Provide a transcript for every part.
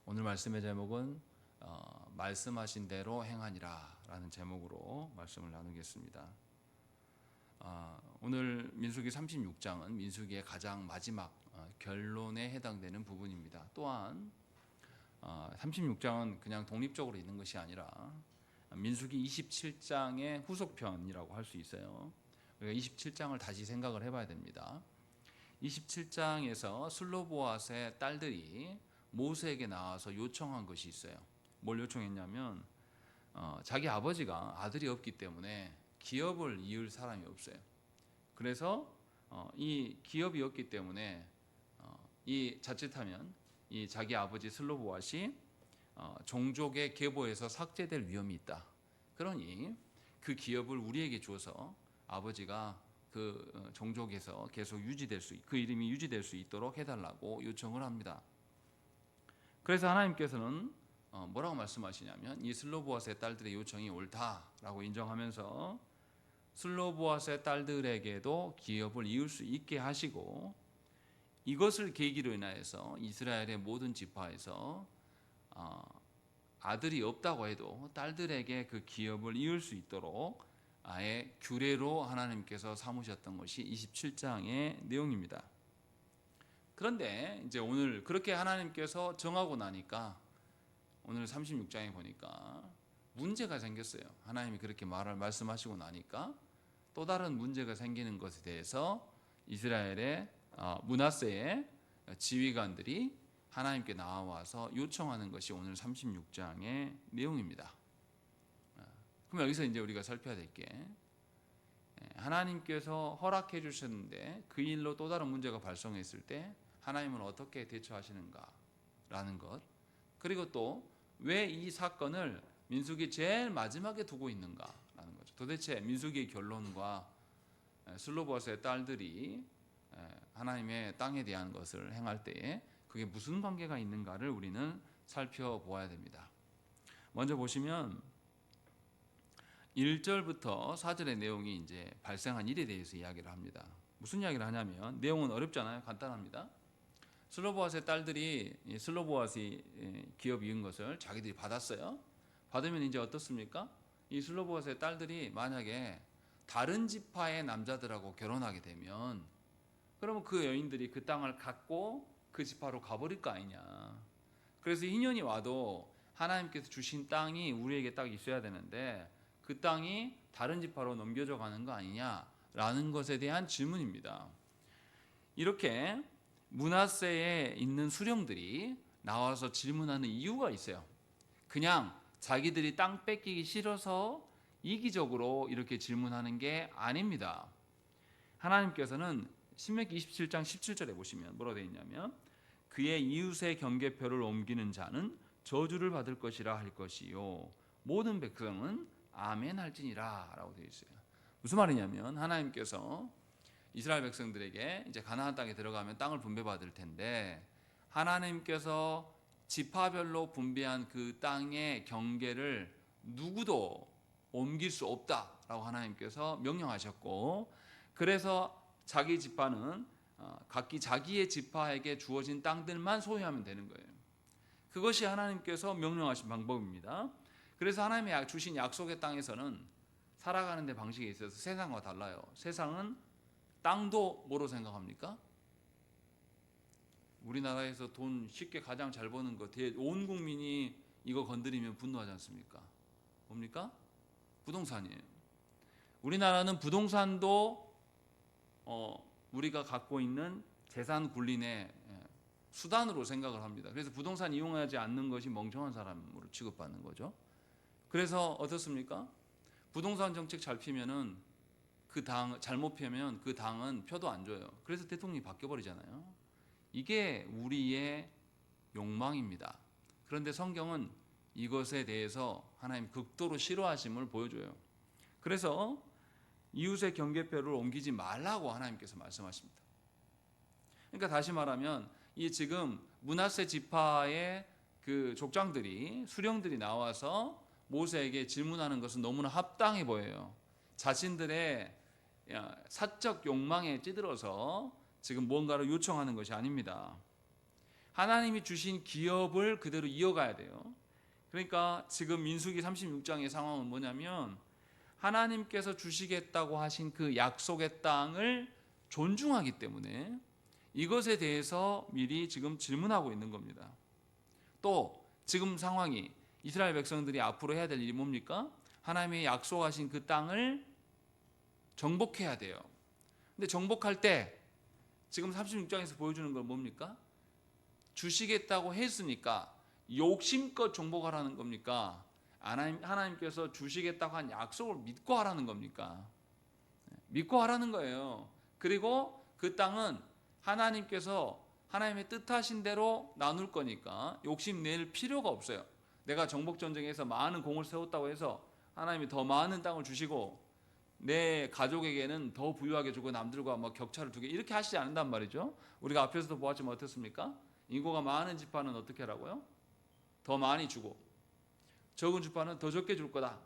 오늘 말씀의 제목은 말씀하신 대로 행하니라 라는 제목으로 말씀을 나누겠습니다. 오늘 민수기 36장은 민수기의 가장 마지막 결론에 해당되는 부분입니다. 또한 36장은 그냥 독립적으로 있는 것이 아니라 민수기 27장의 후속편이라고 할 수 있어요. 우리가 27장을 다시 생각을 해봐야 됩니다. 27장에서 슬로보앗의 딸들이 모세에게 나와서 요청한 것이 있어요. 뭘 요청했냐면 자기 아버지가 아들이 없기 때문에 기업을 이을 사람이 없어요. 그래서 이 기업이 없기 때문에 이 자칫하면 이 자기 아버지 슬로보앗이 종족의 계보에서 삭제될 위험이 있다. 그러니 그 기업을 우리에게 줘서 아버지가 그 종족에서 계속 그 이름이 유지될 수 있도록 해달라고 요청을 합니다. 그래서 하나님께서는 뭐라고 말씀하시냐면 이 슬로보앗의 딸들의 요청이 옳다라고 인정하면서 슬로보앗의 딸들에게도 기업을 이을 수 있게 하시고, 이것을 계기로 인하여서 이스라엘의 모든 지파에서 아들이 없다고 해도 딸들에게 그 기업을 이을 수 있도록 아예 규례로 하나님께서 삼으셨던 것이 27장의 내용입니다. 그런데 이제 오늘 그렇게 하나님께서 정하고 나니까 오늘 36장에 보니까 문제가 생겼어요. 하나님이 그렇게 말씀하시고 나니까 또 다른 문제가 생기는 것에 대해서 이스라엘의 므낫세의 지휘관들이 하나님께 나와서 요청하는 것이 오늘 36장의 내용입니다. 그럼 여기서 이제 우리가 살펴야 될 게, 하나님께서 허락해 주셨는데 그 일로 또 다른 문제가 발생했을 때 하나님은 어떻게 대처하시는가라는 것, 그리고 또 왜 이 사건을 민수기 제일 마지막에 두고 있는가라는 거죠. 도대체 민수기의 결론과 슬로보앗의 딸들이 하나님의 땅에 대한 것을 행할 때에 그게 무슨 관계가 있는가를 우리는 살펴보아야 됩니다. 먼저 보시면 1절부터 4절의 내용이 이제 발생한 일에 대해서 이야기를 합니다. 무슨 이야기를 하냐면, 내용은 어렵잖아요. 간단합니다. 슬로보앗의 딸들이 슬로보앗이 기업 이은 것을 자기들이 받았어요. 받으면 이제 어떻습니까? 이 슬로보앗의 딸들이 만약에 다른 지파의 남자들하고 결혼하게 되면 그러면 그 여인들이 그 땅을 갖고 그 지파로 가버릴 거 아니냐. 그래서 희년이 와도 하나님께서 주신 땅이 우리에게 딱 있어야 되는데 그 땅이 다른 지파로 넘겨져 가는 거 아니냐라는 것에 대한 질문입니다. 이렇게 므낫세에 있는 수령들이 나와서 질문하는 이유가 있어요. 그냥 자기들이 땅 뺏기기 싫어서 이기적으로 이렇게 질문하는 게 아닙니다. 하나님께서는 신명기 27장 17절에 보시면 뭐라고 되어 있냐면, 그의 이웃의 경계표를 옮기는 자는 저주를 받을 것이라 할 것이요 모든 백성은 아멘 할지니라 라고 되어 있어요. 무슨 말이냐면, 하나님께서 이스라엘 백성들에게 이제 가나안 땅에 들어가면 땅을 분배받을 텐데 하나님께서 지파별로 분배한 그 땅의 경계를 누구도 옮길 수 없다라고 하나님께서 명령하셨고, 그래서 자기 지파는 각기 자기의 지파에게 주어진 땅들만 소유하면 되는 거예요. 그것이 하나님께서 명령하신 방법입니다. 그래서 하나님이 주신 약속의 땅에서는 살아가는 데 방식에 있어서 세상과 달라요. 세상은 땅도 뭐로 생각합니까? 우리나라에서 돈 쉽게 가장 잘 버는 거, 온 국민이 이거 건드리면 분노하지 않습니까? 뭡니까? 부동산이에요. 우리나라는 부동산도 우리가 갖고 있는 재산 군림의 수단으로 생각을 합니다. 그래서 부동산 이용하지 않는 것이 멍청한 사람으로 취급받는 거죠. 그래서 어떻습니까? 부동산 정책 잘 피면은 그 당 잘못 펴면 그 당은 표도 안 줘요. 그래서 대통령이 바뀌어 버리잖아요. 이게 우리의 욕망입니다. 그런데 성경은 이것에 대해서 하나님 극도로 싫어하심을 보여줘요. 그래서 이웃의 경계표를 옮기지 말라고 하나님께서 말씀하십니다. 그러니까 다시 말하면 이 지금 므낫세 지파의 그 족장들이, 수령들이 나와서 모세에게 질문하는 것은 너무나 합당해 보여요. 자신들의 사적 욕망에 찌들어서 지금 뭔가를 요청하는 것이 아닙니다. 하나님이 주신 기업을 그대로 이어가야 돼요. 그러니까 지금 민수기 36장의 상황은 뭐냐면 하나님께서 주시겠다고 하신 그 약속의 땅을 존중하기 때문에 이것에 대해서 미리 지금 질문하고 있는 겁니다. 또 지금 상황이 이스라엘 백성들이 앞으로 해야 될 일이 뭡니까? 하나님이 약속하신 그 땅을 정복해야 돼요. 근데 정복할 때 지금 36장에서 보여주는 건 뭡니까? 주시겠다고 했으니까 욕심껏 정복하라는 겁니까? 하나님께서 주시겠다고 한 약속을 믿고 하라는 겁니까? 믿고 하라는 거예요. 그리고 그 땅은 하나님께서 하나님의 뜻하신 대로 나눌 거니까 욕심 낼 필요가 없어요. 내가 정복 전쟁에서 많은 공을 세웠다고 해서 하나님이 더 많은 땅을 주시고 내 가족에게는 더 부유하게 주고 남들과 뭐 격차를 두게 이렇게 하시지 않는단 말이죠. 우리가 앞에서도 보았지만 어떻습니까? 인구가 많은 지파는 어떻게 하라고요? 더 많이 주고 적은 지파는 더 적게 줄 거다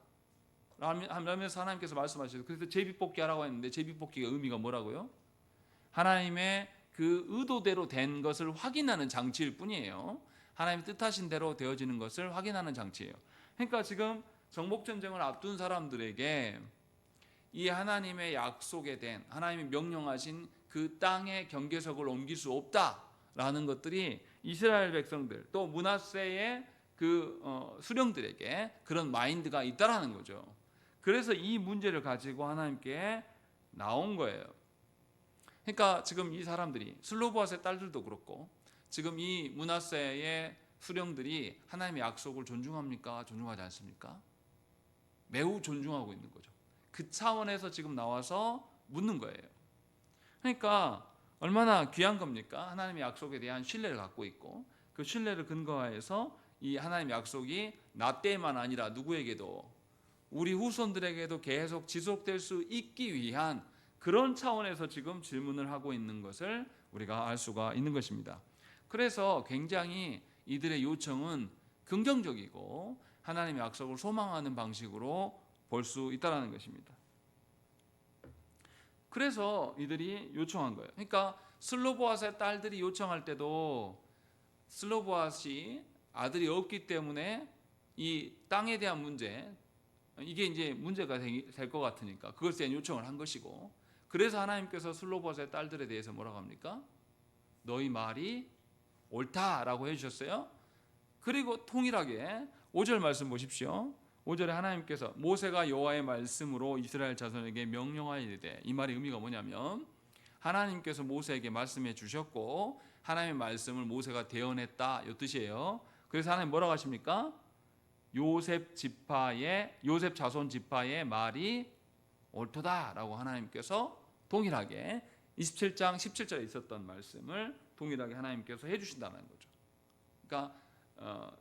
하면서 하나님께서 말씀하셨어요. 그래서 제비뽑기 하라고 했는데 제비뽑기가 의미가 뭐라고요? 하나님의 그 의도대로 된 것을 확인하는 장치일 뿐이에요. 하나님의 뜻하신 대로 되어지는 것을 확인하는 장치예요. 그러니까 지금 정복전쟁을 앞둔 사람들에게 이 하나님의 약속에 대한 하나님이 명령하신 그 땅의 경계석을 옮길 수 없다라는 것들이 이스라엘 백성들 또 므낫세의 그 수령들에게 그런 마인드가 있다라는 거죠. 그래서 이 문제를 가지고 하나님께 나온 거예요. 그러니까 지금 이 사람들이 슬로보아스의 딸들도 그렇고 지금 이 므낫세의 수령들이 하나님의 약속을 존중합니까? 존중하지 않습니까? 매우 존중하고 있는 거죠. 그 차원에서 지금 나와서 묻는 거예요. 그러니까 얼마나 귀한 겁니까? 하나님의 약속에 대한 신뢰를 갖고 있고 그 신뢰를 근거하여서 이 하나님의 약속이 나 때만 아니라 누구에게도 우리 후손들에게도 계속 지속될 수 있기 위한 그런 차원에서 지금 질문을 하고 있는 것을 우리가 알 수가 있는 것입니다. 그래서 굉장히 이들의 요청은 긍정적이고 하나님의 약속을 소망하는 방식으로 볼 수 있다는 것입니다. 그래서 이들이 요청한 거예요. 그러니까 슬로보아스의 딸들이 요청할 때도 슬로보아스이 아들이 없기 때문에 이 땅에 대한 문제 이게 이제 문제가 될 것 같으니까 그것에 대한 요청을 한 것이고 그래서 하나님께서 슬로보아스의 딸들에 대해서 뭐라고 합니까? 너희 말이 옳다라고 해주셨어요. 그리고 통일하게 5절 말씀 보십시오. 5절에 하나님께서 모세가 여호와의 말씀으로 이스라엘 자손에게 명령하이되 이 말의 의미가 뭐냐면 하나님께서 모세에게 말씀해 주셨고 하나님의 말씀을 모세가 대언했다 이 뜻이에요. 그래서 하나님 뭐라고 하십니까? 요셉 자손 지파의 말이 옳도다라고 하나님께서 동일하게 27장 17절에 있었던 말씀을 동일하게 하나님께서 해주신다는 거죠. 그러니까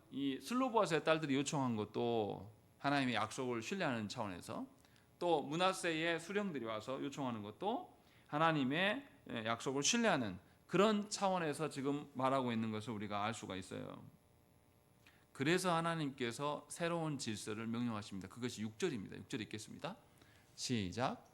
이 슬로보아스의 딸들이 요청한 것도 하나님의 약속을 신뢰하는 차원에서 또 므낫세의 수령들이 와서 요청하는 것도 하나님의 약속을 신뢰하는 그런 차원에서 지금 말하고 있는 것을 우리가 알 수가 있어요. 그래서 하나님께서 새로운 질서를 명령하십니다. 그것이 6절입니다. 6절 읽겠습니다. 시작.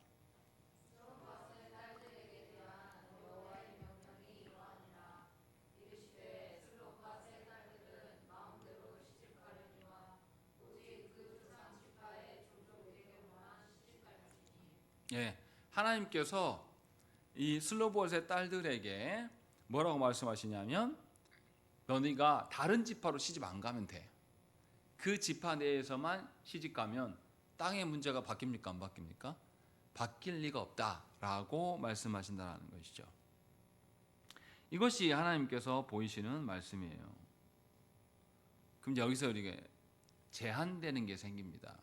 예, 하나님께서 이 슬로보아스의 딸들에게 뭐라고 말씀하시냐면 너희가 다른 지파로 시집 안 가면 돼. 그 지파 내에서만 시집 가면 땅의 문제가 바뀝니까? 안 바뀝니까? 바뀔 리가 없다라고 말씀하신다는 것이죠. 이것이 하나님께서 보이시는 말씀이에요. 그럼 여기서 우리가 제한되는 게 생깁니다.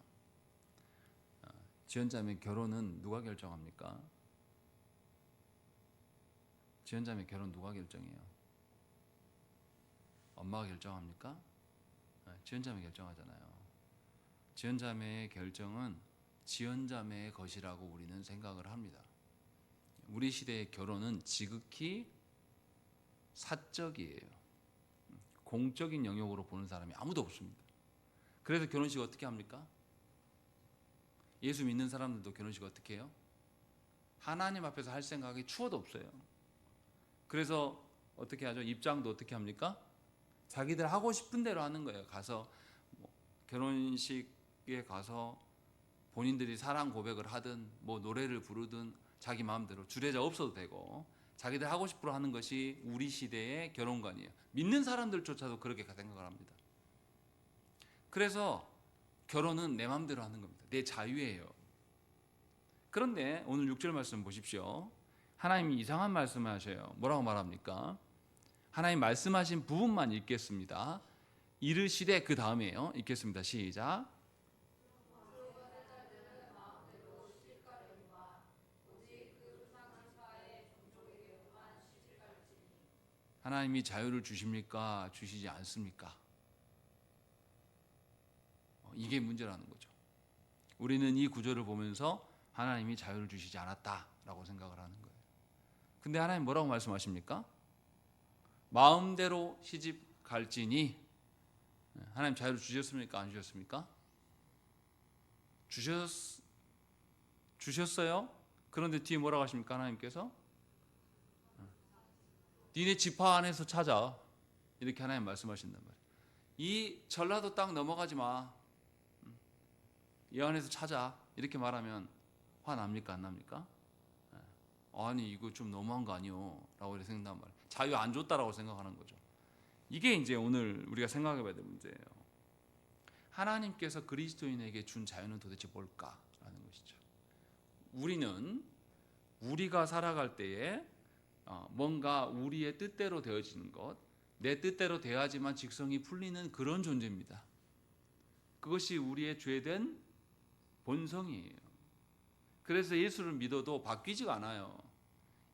지연자매 결혼은 누가 결정합니까? 지연자매 결혼 누가 결정해요? 엄마가 결정합니까? 지연자매 결정하잖아요. 지연자매의 결정은 지연자매의 것이라고 우리는 생각을 합니다. 우리 시대의 결혼은 지극히 사적이에요. 공적인 영역으로 보는 사람이 아무도 없습니다. 그래서 결혼식 어떻게 합니까? 예수 믿는 사람들도 결혼식 어떻게 해요? 하나님 앞에서 할 생각이 추워도 없어요. 그래서 어떻게 하죠? 입장도 어떻게 합니까? 자기들 하고 싶은 대로 하는 거예요. 가서 뭐 결혼식에 가서 본인들이 사랑 고백을 하든 뭐 노래를 부르든 자기 마음대로 주례자 없어도 되고 자기들 하고 싶어 하는 것이 우리 시대의 결혼관이에요. 믿는 사람들조차도 그렇게 생각을 합니다. 그래서 결혼은 내 마음대로 하는 겁니다. 내 자유예요. 그런데 오늘 6절 말씀 보십시오. 하나님이 이상한 말씀을 하셔요. 뭐라고 말합니까? 하나님 말씀하신 부분만 읽겠습니다. 이르시되 그 다음에요. 읽겠습니다. 시작. 하나님이 자유를 주십니까? 주시지 않습니까? 이게 문제라는 거죠. 우리는 이 구절을 보면서 하나님이 자유를 주시지 않았다라고 생각을 하는 거예요. 근데 하나님 뭐라고 말씀하십니까? 마음대로 시집 갈지니. 하나님 자유를 주셨습니까? 안 주셨습니까? 주셨어요? 그런데 뒤에 뭐라고 하십니까? 하나님께서 니네 지파 안에서 찾아, 이렇게 하나님 말씀하신단 말이에요. 이 전라도 땅 넘어가지 마, 이 안에서 찾아, 이렇게 말하면 화납니까? 안 납니까? 아니 이거 좀 너무한 거 아니요? 라고 이렇게 생각한단 말이에요. 자유 안 줬다라고 생각하는 거죠. 이게 이제 오늘 우리가 생각해 봐야 될 문제예요. 하나님께서 그리스도인에게 준 자유는 도대체 뭘까라는 것이죠. 우리는 우리가 살아갈 때에 뭔가 우리의 뜻대로 되어지는 것, 내 뜻대로 돼야지만 직성이 풀리는 그런 존재입니다. 그것이 우리의 죄된 본성이에요. 그래서 예수를 믿어도 바뀌지가 않아요.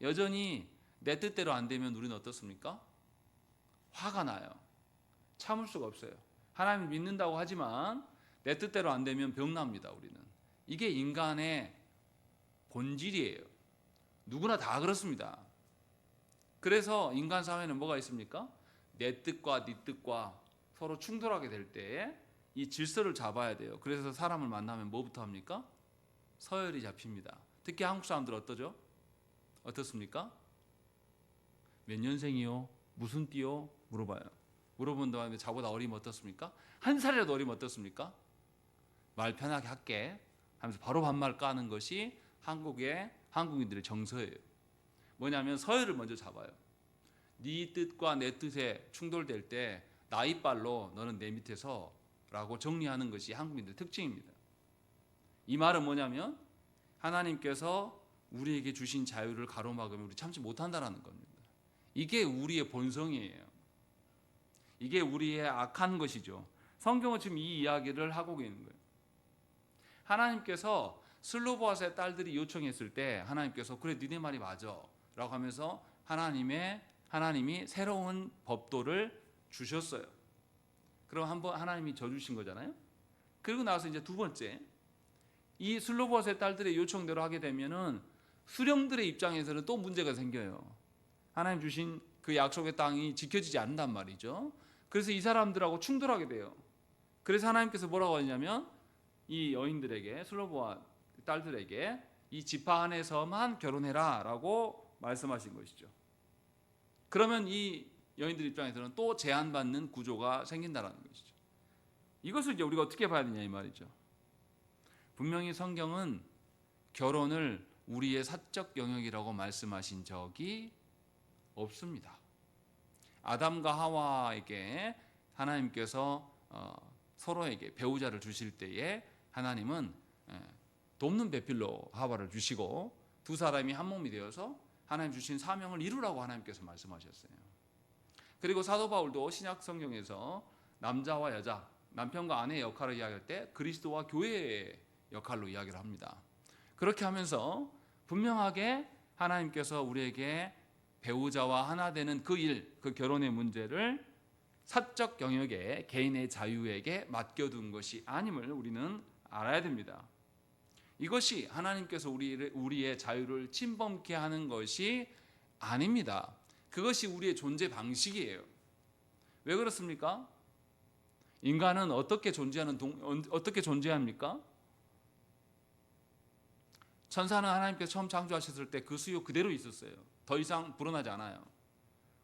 여전히 내 뜻대로 안 되면 우리는 어떻습니까? 화가 나요. 참을 수가 없어요. 하나님 믿는다고 하지만 내 뜻대로 안 되면 병납니다. 우리는. 이게 인간의 본질이에요. 누구나 다 그렇습니다. 그래서 인간 사회는 뭐가 있습니까? 내 뜻과 네 뜻과 서로 충돌하게 될 때 이 질서를 잡아야 돼요. 그래서 사람을 만나면 뭐부터 합니까? 서열이 잡힙니다. 특히 한국 사람들 어떠죠? 어떻습니까? 몇 년생이요? 무슨 띠요? 물어봐요. 물어본 다음에 자보다 어리면 어떻습니까? 한 살이라도 어리면 어떻습니까? 말 편하게 할게 하면서 바로 반말 까는 것이 한국인들의 정서예요. 뭐냐면 서열을 먼저 잡아요. 네 뜻과 내 뜻에 충돌될 때 나 이빨로 너는 내 밑에서 라고 정리하는 것이 한국인들의 특징입니다. 이 말은 뭐냐면 하나님께서 우리에게 주신 자유를 가로막으면 우리 참지 못한다는 겁니다. 이게 우리의 본성이에요. 이게 우리의 악한 것이죠. 성경은 지금 이 이야기를 하고 계는 거예요. 하나님께서 슬로보아스의 딸들이 요청했을 때 하나님께서 그래 니네 말이 맞아 라고 하면서 하나님이 새로운 법도를 주셨어요. 그럼 한번 하나님이 져주신 거잖아요. 그리고 나서 이제 두 번째, 이 슬로보아스의 딸들의 요청대로 하게 되면은 수령들의 입장에서는 또 문제가 생겨요. 하나님 주신 그 약속의 땅이 지켜지지 않는단 말이죠. 그래서 이 사람들하고 충돌하게 돼요. 그래서 하나님께서 뭐라고 하냐면 이 여인들에게, 슬로보아 딸들에게 이 지파 안에서만 결혼해라 라고 말씀하신 것이죠. 그러면 이 여인들 입장에서는 또 제한받는 구조가 생긴다는 것이죠. 이것을 이제 우리가 어떻게 봐야 되냐 이 말이죠. 분명히 성경은 결혼을 우리의 사적 영역이라고 말씀하신 적이 없습니다. 아담과 하와에게 하나님께서 서로에게 배우자를 주실 때에 하나님은 돕는 배필로 하와를 주시고 두 사람이 한 몸이 되어서 하나님 주신 사명을 이루라고 하나님께서 말씀하셨어요. 그리고 사도 바울도 신약 성경에서 남자와 여자, 남편과 아내의 역할을 이야기할 때 그리스도와 교회의 역할로 이야기를 합니다. 그렇게 하면서 분명하게 하나님께서 우리에게 배우자와 하나 되는 그 일, 그 결혼의 문제를 사적 영역에 개인의 자유에게 맡겨둔 것이 아님을 우리는 알아야 됩니다. 이것이 하나님께서 우리의 자유를 침범케 하는 것이 아닙니다. 그것이 우리의 존재 방식이에요. 왜 그렇습니까? 인간은 어떻게 존재합니까? 천사는 하나님께서 처음 창조하셨을 때 그 수요 그대로 있었어요. 더 이상 불어나지 않아요.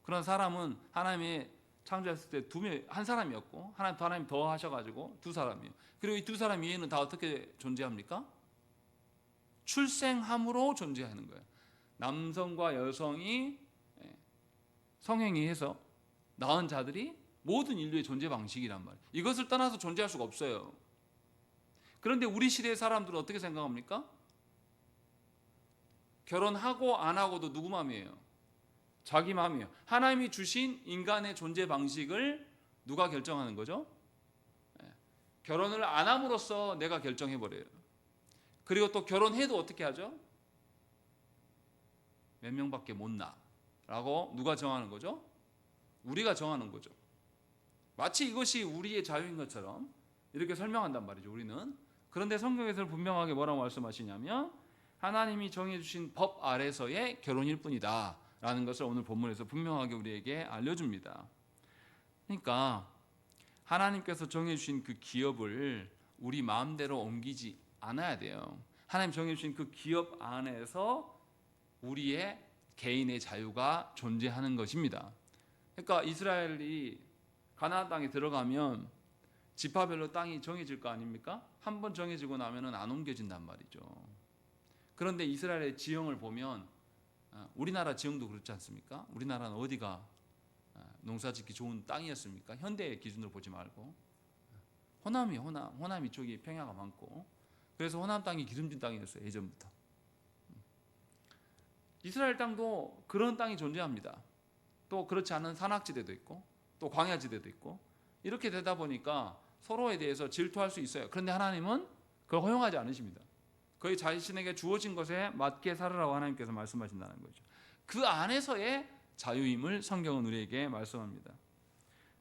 그런 사람은 하나님이 창조했을 때 한 사람이었고 하나님 더 하셔가지고 두 사람이에요. 그리고 이 두 사람 위에는 다 어떻게 존재합니까? 출생함으로 존재하는 거예요. 남성과 여성이 성행위 해서 낳은 자들이 모든 인류의 존재 방식이란 말이에요. 이것을 떠나서 존재할 수가 없어요. 그런데 우리 시대의 사람들은 어떻게 생각합니까? 결혼하고 안 하고도 누구 마음이에요? 자기 마음이에요. 하나님이 주신 인간의 존재 방식을 누가 결정하는 거죠? 결혼을 안 함으로써 내가 결정해버려요. 그리고 또 결혼해도 어떻게 하죠? 몇 명밖에 못 낳아 라고 누가 정하는 거죠? 우리가 정하는 거죠. 마치 이것이 우리의 자유인 것처럼 이렇게 설명한단 말이죠, 우리는. 그런데 성경에서는 분명하게 뭐라고 말씀하시냐면 하나님이 정해주신 법 아래서의 결혼일 뿐이다 라는 것을 오늘 본문에서 분명하게 우리에게 알려줍니다. 그러니까 하나님께서 정해주신 그 기업을 우리 마음대로 옮기지 않아야 돼요. 하나님 정해주신 그 기업 안에서 우리의 개인의 자유가 존재하는 것입니다. 그러니까 이스라엘이 가나안 땅에 들어가면 지파별로 땅이 정해질 거 아닙니까? 한번 정해지고 나면은 안 옮겨진단 말이죠. 그런데 이스라엘의 지형을 보면 우리나라 지형도 그렇지 않습니까? 우리나라는 어디가 농사짓기 좋은 땅이었습니까? 현대의 기준으로 보지 말고 호남 이쪽이 평야가 많고 그래서 호남 땅이 기름진 땅이었어요, 예전부터. 이스라엘 땅도 그런 땅이 존재합니다. 또 그렇지 않은 산악지대도 있고 또 광야지대도 있고 이렇게 되다 보니까 서로에 대해서 질투할 수 있어요. 그런데 하나님은 그걸 허용하지 않으십니다. 거의 자신에게 주어진 것에 맞게 살으라고 하나님께서 말씀하신다는 거죠. 그 안에서의 자유임을 성경은 우리에게 말씀합니다.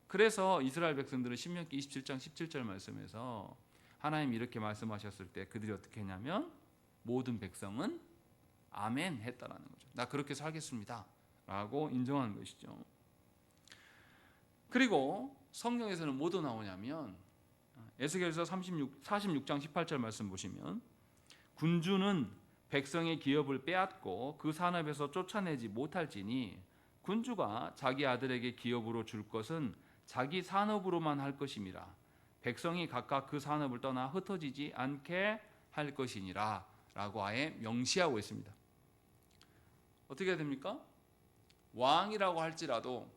그래서 이스라엘 백성들은 신명기 27장 17절 말씀에서 하나님이 이렇게 말씀하셨을 때 그들이 어떻게 했냐면 모든 백성은 아멘 했다라는 거죠. 나 그렇게 살겠습니다 라고 인정하는 것이죠. 그리고 성경에서는 뭐도 나오냐면 에스겔서 46장 18절 말씀 보시면 군주는 백성의 기업을 빼앗고 그 산업에서 쫓아내지 못할지니 군주가 자기 아들에게 기업으로 줄 것은 자기 산업으로만 할 것임이라 백성이 각각 그 산업을 떠나 흩어지지 않게 할 것이니라 라고 아예 명시하고 있습니다. 어떻게 됩니까? 왕이라고 할지라도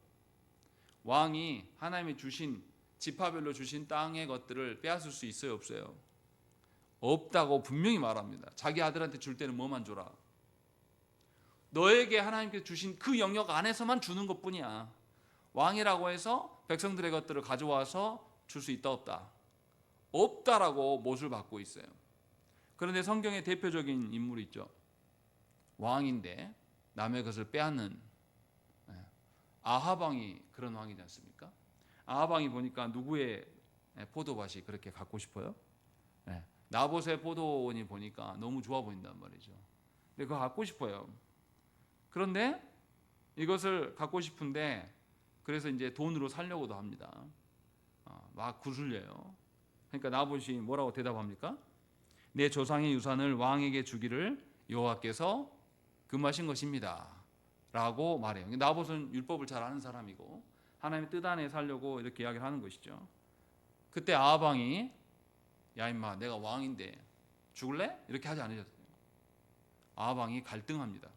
왕이 하나님이 주신 지파별로 주신 땅의 것들을 빼앗을 수 있어요, 없어요? 없다고 분명히 말합니다. 자기 아들한테 줄 때는 뭐만 줘라? 너에게 하나님께 주신 그 영역 안에서만 주는 것뿐이야. 왕이라고 해서 백성들의 것들을 가져와서 줄 수 있다 없다? 없다라고 못을 받고 있어요. 그런데 성경의 대표적인 인물이 있죠. 왕인데 남의 것을 빼앗는 아합 왕이 그런 왕이지 않습니까? 아합 왕이 보니까 누구의 포도밭이 그렇게 갖고 싶어요? 나봇의 포도원이 보니까 너무 좋아 보인단 말이죠. 근데 그거 갖고 싶어요. 그런데 이것을 갖고 싶은데 그래서 이제 돈으로 살려고도 합니다. 막 구슬려요. 그러니까 나봇이 뭐라고 대답합니까? 내 조상의 유산을 왕에게 주기를 여호와께서 금하신 것입니다 라고 말해요. 나봇은 율법을 잘 아는 사람이고 하나님의 뜻 안에 살려고 이렇게 이야기를 하는 것이죠. 그때 아합 왕이 야 임마 내가 왕인데 죽을래? 이렇게 하지 않으셨어요. 아합 왕이 갈등합니다.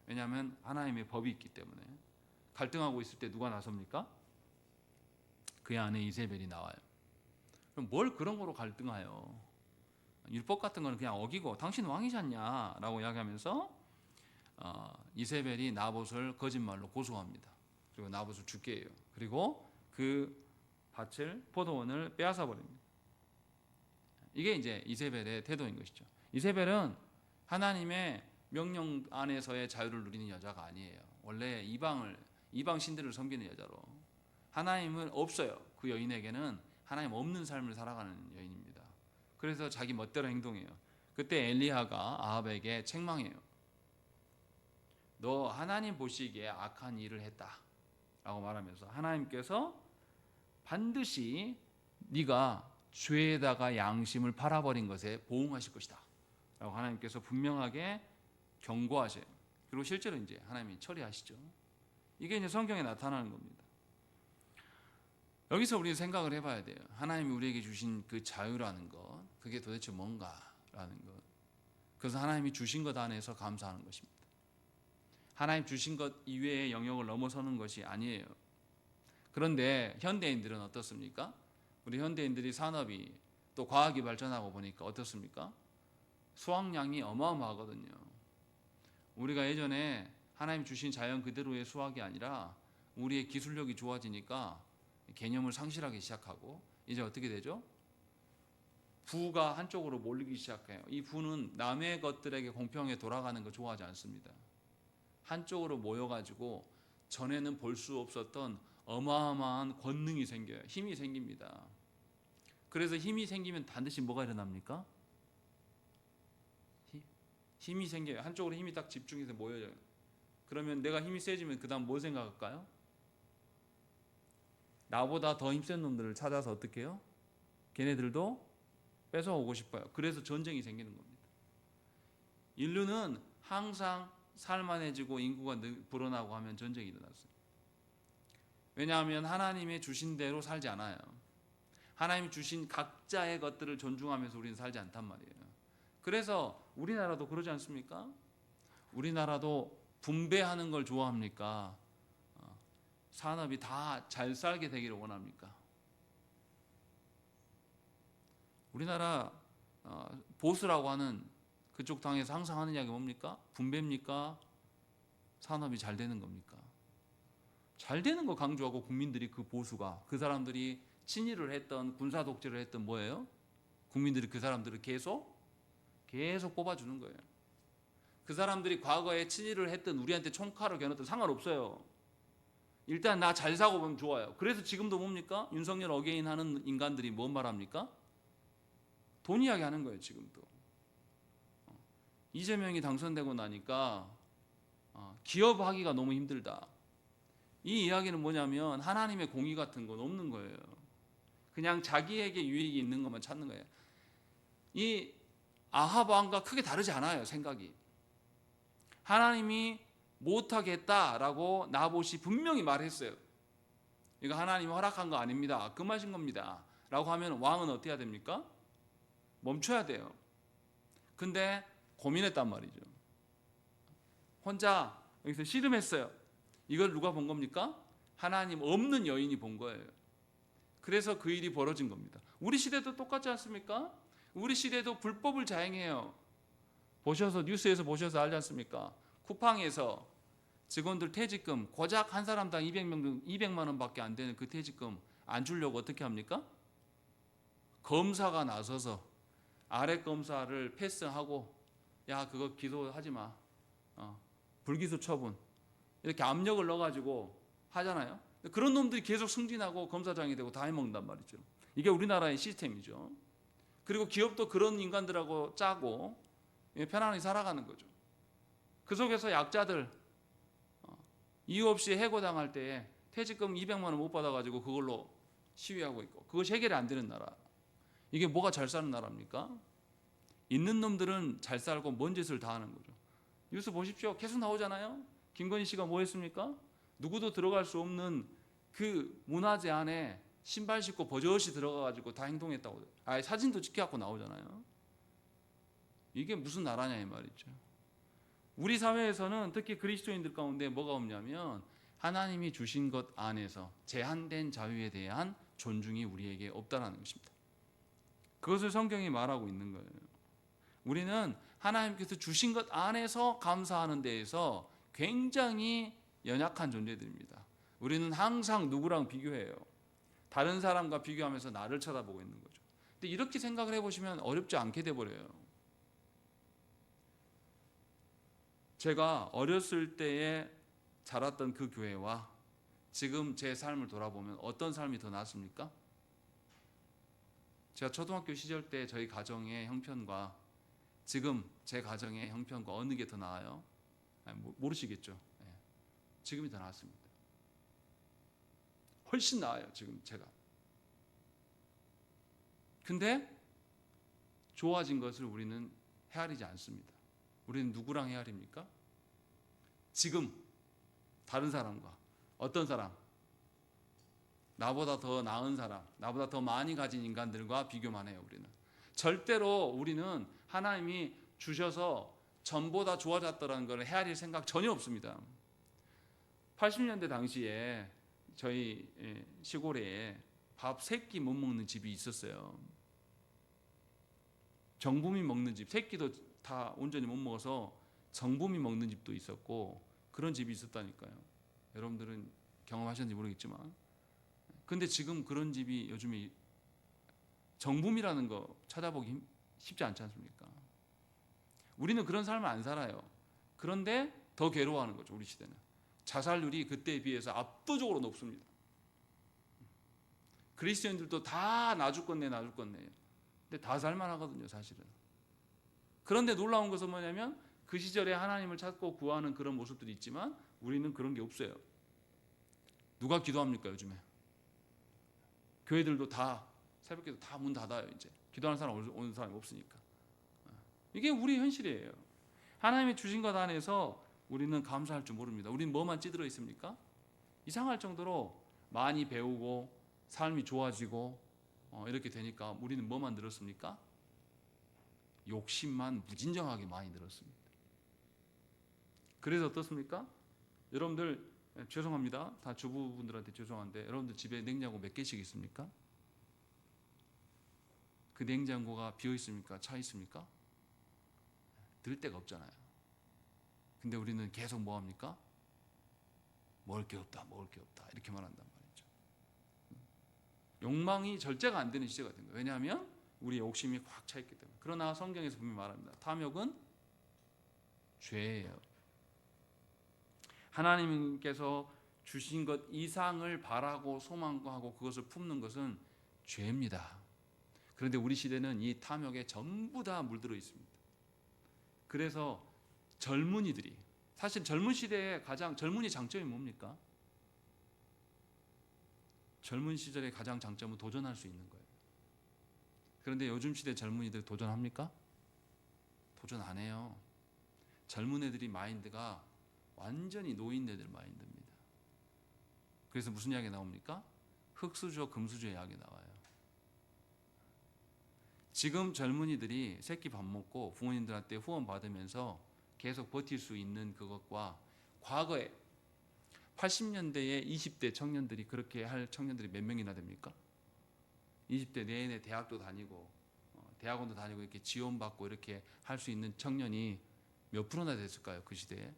왜냐하면 하나님의 법이 있기 때문에. 갈등하고 있을 때 누가 나섭니까? 그의 아내 이세벨이 나와요. 그럼 뭘 그런 거로 갈등하여? 율법 같은 거는 그냥 어기고 당신 왕이지 않냐 라고 이야기하면서 이세벨이 나봇을 거짓말로 고소합니다. 그리고 나봇을 죽게 해요. 그리고 그 밭을 포도원을 빼앗아 버립니다. 이게 이제 이세벨의 태도인 것이죠. 이세벨은 하나님의 명령 안에서의 자유를 누리는 여자가 아니에요. 원래 이방 신들을 섬기는 여자로 하나님은 없어요. 그 여인에게는 하나님 없는 삶을 살아가는 여인입니다. 그래서 자기 멋대로 행동해요. 그때 엘리야가 아합에게 책망해요. 너 하나님 보시기에 악한 일을 했다 라고 말하면서 하나님께서 반드시 네가 죄에다가 양심을 팔아버린 것에 보응하실 것이다 라고 하나님께서 분명하게 경고하셔요. 그리고 실제로 이제 하나님이 처리하시죠. 이게 이제 성경에 나타나는 겁니다. 여기서 우리는 생각을 해봐야 돼요. 하나님이 우리에게 주신 그 자유라는 것, 그게 도대체 뭔가라는 것. 그래서 하나님이 주신 것 안에서 감사하는 것입니다. 하나님 주신 것 이외의 영역을 넘어서는 것이 아니에요. 그런데 현대인들은 어떻습니까? 우리 현대인들이 산업이 또 과학이 발전하고 보니까 어떻습니까? 수확량이 어마어마하거든요. 우리가 예전에 하나님 주신 자연 그대로의 수확이 아니라 우리의 기술력이 좋아지니까 개념을 상실하기 시작하고 이제 어떻게 되죠? 부가 한쪽으로 몰리기 시작해요. 이 부는 남의 것들에게 공평하게 돌아가는 거 좋아하지 않습니다. 한쪽으로 모여가지고 전에는 볼 수 없었던 어마어마한 권능이 생겨요. 힘이 생깁니다. 그래서 힘이 생기면 반드시 뭐가 일어납니까? 힘이 생겨요. 한쪽으로 힘이 딱 집중해서 모여요. 그러면 내가 힘이 세지면 그 다음 뭐 생각할까요? 나보다 더 힘센 놈들을 찾아서 어떻게 해요? 걔네들도 뺏어오고 싶어요. 그래서 전쟁이 생기는 겁니다. 인류는 항상 살만해지고 인구가 불어나고 하면 전쟁이 일어났어요. 왜냐하면 하나님의 주신 대로 살지 않아요. 하나님이 주신 각자의 것들을 존중하면서 우리는 살지 않단 말이에요. 그래서 우리나라도 그러지 않습니까? 우리나라도 분배하는 걸 좋아합니까? 산업이 다 잘 살게 되기를 원합니까? 우리나라 보수라고 하는 그쪽 당에서 항상 하는 이야기 뭡니까? 분배입니까? 산업이 잘 되는 겁니까? 잘 되는 거 강조하고 국민들이 그 보수가 그 사람들이 친일을 했던 군사 독재를 했던 뭐예요? 국민들이 그 사람들을 계속 뽑아주는 거예요. 그 사람들이 과거에 친일을 했던 우리한테 총칼을 겨눴던 상관없어요. 일단 나 잘 사고 보면 좋아요. 그래서 지금도 뭡니까? 윤석열 어게인 하는 인간들이 뭔 말합니까? 돈 이야기 하는 거예요. 지금도. 이재명이 당선되고 나니까 기업하기가 너무 힘들다. 이 이야기는 뭐냐면 하나님의 공의 같은 건 없는 거예요. 그냥 자기에게 유익이 있는 것만 찾는 거예요. 이 아합 왕과 크게 다르지 않아요. 생각이. 하나님이 못하겠다라고 나봇이 분명히 말했어요. 이거 하나님이 허락한 거 아닙니다. 금하신 겁니다. 라고 하면 왕은 어떻게 해야 됩니까? 멈춰야 돼요. 근데 고민했단 말이죠. 혼자 여기서 씨름했어요. 이걸 누가 본 겁니까? 하나님 없는 여인이 본 거예요. 그래서 그 일이 벌어진 겁니다. 우리 시대도 똑같지 않습니까? 우리 시대도 불법을 자행해요. 보셔서 뉴스에서 보셔서 알지 않습니까? 쿠팡에서 직원들 퇴직금 고작 한 사람당 200만 원밖에 안 되는 그 퇴직금 안 주려고 어떻게 합니까? 검사가 나서서 아래 검사를 패스하고 야 그거 기소하지 마. 불기소 처분. 이렇게 압력을 넣어가지고 하잖아요. 그런 놈들이 계속 승진하고 검사장이 되고 다 해먹는단 말이죠. 이게 우리나라의 시스템이죠. 그리고 기업도 그런 인간들하고 짜고 편안하게 살아가는 거죠. 그 속에서 약자들 이유 없이 해고당할 때 퇴직금 200만 원 못 받아가지고 그걸로 시위하고 있고 그것이 해결이 안 되는 나라. 이게 뭐가 잘 사는 나라입니까? 있는 놈들은 잘 살고 뭔 짓을 다 하는 거죠. 뉴스 보십시오. 계속 나오잖아요. 김건희 씨가 뭐 했습니까? 누구도 들어갈 수 없는 그 문화재 안에 신발 신고 버젓이 들어가가지고 다 행동했다고. 사진도 찍혀갖고 나오잖아요. 이게 무슨 나라냐 이 말이죠. 우리 사회에서는 특히 그리스도인들 가운데 뭐가 없냐면 하나님이 주신 것 안에서 제한된 자유에 대한 존중이 우리에게 없다는 것입니다. 그것을 성경이 말하고 있는 거예요. 우리는 하나님께서 주신 것 안에서 감사하는 데에서 굉장히 연약한 존재들입니다. 우리는 항상 누구랑 비교해요? 다른 사람과 비교하면서 나를 쳐다보고 있는 거죠. 근데 이렇게 생각을 해보시면 어렵지 않게 돼버려요. 제가 어렸을 때에 자랐던 그 교회와 지금 제 삶을 돌아보면 어떤 삶이 더 낫습니까? 제가 초등학교 시절 때 저희 가정의 형편과 지금 제 가정의 형편과 어느 게 더 나아요? 모르시겠죠. 지금이 더 나았습니다. 훨씬 나아요. 지금 제가. 근데 좋아진 것을 우리는 헤아리지 않습니다. 우리는 누구랑 헤아립니까? 지금 다른 사람과 어떤 사람? 나보다 더 나은 사람, 나보다 더 많이 가진 인간들과 비교만 해요. 우리는 절대로 우리는 하나님이 주셔서 전보다 좋아졌다는 걸 헤아릴 생각 전혀 없습니다. 80년대 당시에 저희 시골에 밥 3끼 못 먹는 집이 있었어요. 정부미 먹는 집, 3끼도 다 온전히 못 먹어서 정부미 먹는 집도 있었고 그런 집이 있었다니까요. 여러분들은 경험하셨는지 모르겠지만, 근데 지금 그런 집이 요즘에 정부미라는 거 찾아보기 쉽지 않지 않습니까? 우리는 그런 삶을 안 살아요. 그런데 더 괴로워하는 거죠. 우리 시대는 자살률이 그때에 비해서 압도적으로 높습니다. 그리스도인들도 다 나죽겠네 나죽겠네요. 근데 다 살만하거든요 사실은. 그런데 놀라운 것은 뭐냐면 그 시절에 하나님을 찾고 구하는 그런 모습들이 있지만 우리는 그런 게 없어요. 누가 기도합니까 요즘에? 교회들도 다 새벽기도 다 문 닫아요. 이제 기도하는 사람 오는 사람이 없으니까. 이게 우리의 현실이에요. 하나님이 주신 것 안에서 우리는 감사할 줄 모릅니다. 우리는 뭐만 찌들어 있습니까? 이상할 정도로 많이 배우고 삶이 좋아지고 이렇게 되니까 우리는 뭐만 늘었습니까? 욕심만 무진정하게 많이 늘었습니다. 그래서 어떻습니까? 여러분들 죄송합니다. 다 주부분들한테 죄송한데 여러분들 집에 냉장고 몇 개씩 있습니까? 그 냉장고가 비어 있습니까? 차 있습니까? 들 데가 없잖아요. 근데 우리는 계속 뭐 합니까? 먹을 게 없다, 먹을 게 없다 이렇게만 한단 말이죠. 욕망이 절제가 안 되는 시대가 된 거예요. 왜냐하면 우리의 욕심이 꽉 차 있기 때문에. 그러나 성경에서 분명히 말합니다. 탐욕은 죄예요. 하나님께서 주신 것 이상을 바라고 소망하고 그것을 품는 것은 죄입니다. 그런데 우리 시대는 이 탐욕에 전부 다 물들어 있습니다. 그래서 젊은이들이 사실 젊은 시대의 가장 젊은이 장점이 뭡니까? 젊은 시절의 가장 장점은 도전할 수 있는 거예요. 그런데 요즘 시대 젊은이들 도전합니까? 도전 안 해요. 젊은 애들이 마인드가 완전히 노인네들 마인드입니다. 그래서 무슨 이야기 나옵니까? 흙수저 금수저 이야기 나와요. 지금 젊은이들이 새끼 밥 먹고 부모님들한테 후원 받으면서 계속 버틸 수 있는 그것과 과거에 80년대에 20대 청년들이 그렇게 할 청년들이 몇 명이나 됩니까? 20대 내내 대학도 다니고 대학원도 다니고 이렇게 지원받고 이렇게 할 수 있는 청년이 몇 프로나 됐을까요? 그 시대에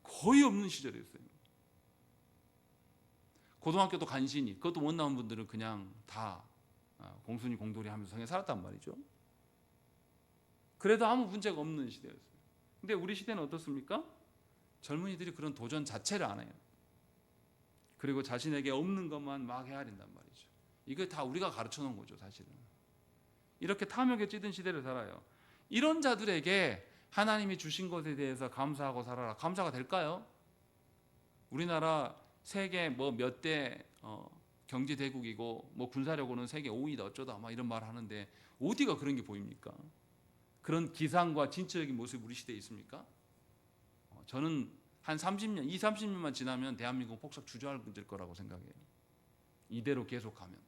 거의 없는 시절이었어요. 고등학교도 간신히, 그것도 못 나온 분들은 그냥 다 공순이 공돌이 하면서 성에 살았단 말이죠. 그래도 아무 문제가 없는 시대였어요. 근데 우리 시대는 어떻습니까? 젊은이들이 그런 도전 자체를 안 해요. 그리고 자신에게 없는 것만 막 헤아린단 말이죠. 이게 다 우리가 가르쳐 놓은 거죠 사실은. 이렇게 탐욕에 찌든 시대를 살아요. 이런 자들에게 하나님이 주신 것에 대해서 감사하고 살아라. 감사가 될까요? 우리나라 세계 뭐 몇 대 경제 대국이고 뭐 군사력으로는 세계 5위다 어쩌다 막 이런 말 하는데 어디가 그런 게 보입니까? 그런 기상과 진취적인 모습이 우리 시대에 있습니까? 저는 한 30년, 30년만 지나면 대한민국 폭삭 주저앉을 거라고 생각해요. 이대로 계속하면.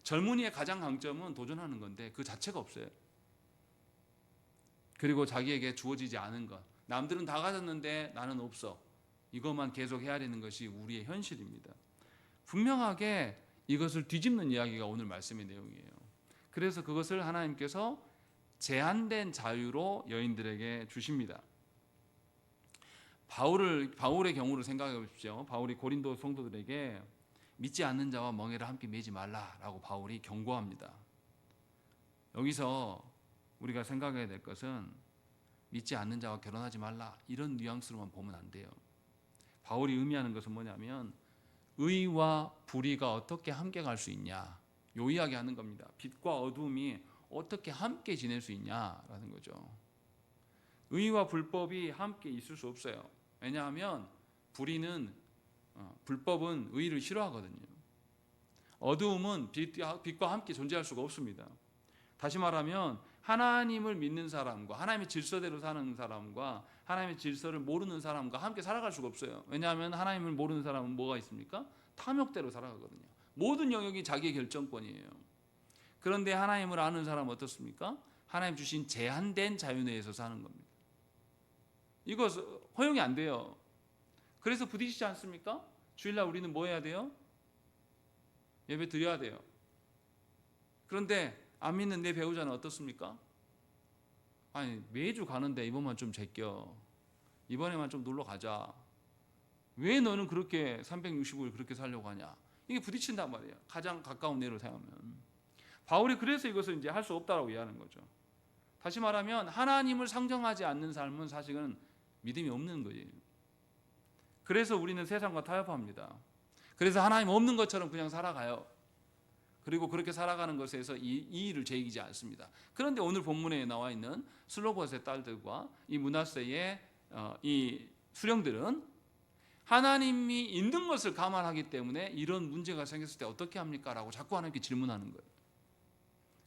젊은이의 가장 강점은 도전하는 건데 그 자체가 없어요. 그리고 자기에게 주어지지 않은 것. 남들은 다 가졌는데 나는 없어. 이것만 계속 헤아리는 것이 우리의 현실입니다. 분명하게 이것을 뒤집는 이야기가 오늘 말씀의 내용이에요. 그래서 그것을 하나님께서 제한된 자유로 여인들에게 주십니다. 바울의 경우를 생각해 보십시오. 바울이 고린도 성도들에게 믿지 않는 자와 멍에를 함께 매지 말라라고 바울이 경고합니다. 여기서 우리가 생각해야 될 것은 믿지 않는 자와 결혼하지 말라 이런 뉘앙스로만 보면 안 돼요. 바울이 의미하는 것은 뭐냐면 의와 불의가 어떻게 함께 갈 수 있냐 요 이야기 하는 겁니다. 빛과 어둠이 어떻게 함께 지낼 수 있냐라는 거죠. 의와 불법이 함께 있을 수 없어요. 왜냐하면 불법은 의를 싫어하거든요. 어두움은 빛과 함께 존재할 수가 없습니다. 다시 말하면 하나님을 믿는 사람과 하나님의 질서대로 사는 사람과 하나님의 질서를 모르는 사람과 함께 살아갈 수가 없어요. 왜냐하면 하나님을 모르는 사람은 뭐가 있습니까? 탐욕대로 살아가거든요. 모든 영역이 자기의 결정권이에요. 그런데 하나님을 아는 사람은 어떻습니까? 하나님 주신 제한된 자유 내에서 사는 겁니다. 이거 허용이 안 돼요. 그래서 부딪히지 않습니까? 주일날 우리는 뭐 해야 돼요? 예배 드려야 돼요. 그런데 안 믿는 내 배우자는 어떻습니까? 아니, 매주 가는데 이번만 좀 제껴. 이번에만 좀 놀러 가자. 왜 너는 그렇게 365일 그렇게 살려고 하냐? 이게 부딪힌단 말이에요. 가장 가까운 예로 생각하면. 바울이 그래서 이것을 이제 할 수 없다라고 이해하는 거죠. 다시 말하면 하나님을 상정하지 않는 삶은 사실은 믿음이 없는 거예요. 그래서 우리는 세상과 타협합니다. 그래서 하나님 없는 것처럼 그냥 살아가요. 그리고 그렇게 살아가는 것에서 이의를 제기지 않습니다. 그런데 오늘 본문에 나와 있는 슬로보아스의 딸들과 이 므낫세의 이 수령들은 하나님이 있는 것을 감안하기 때문에 이런 문제가 생겼을 때 어떻게 합니까? 라고 자꾸 하나님께 질문하는 거예요.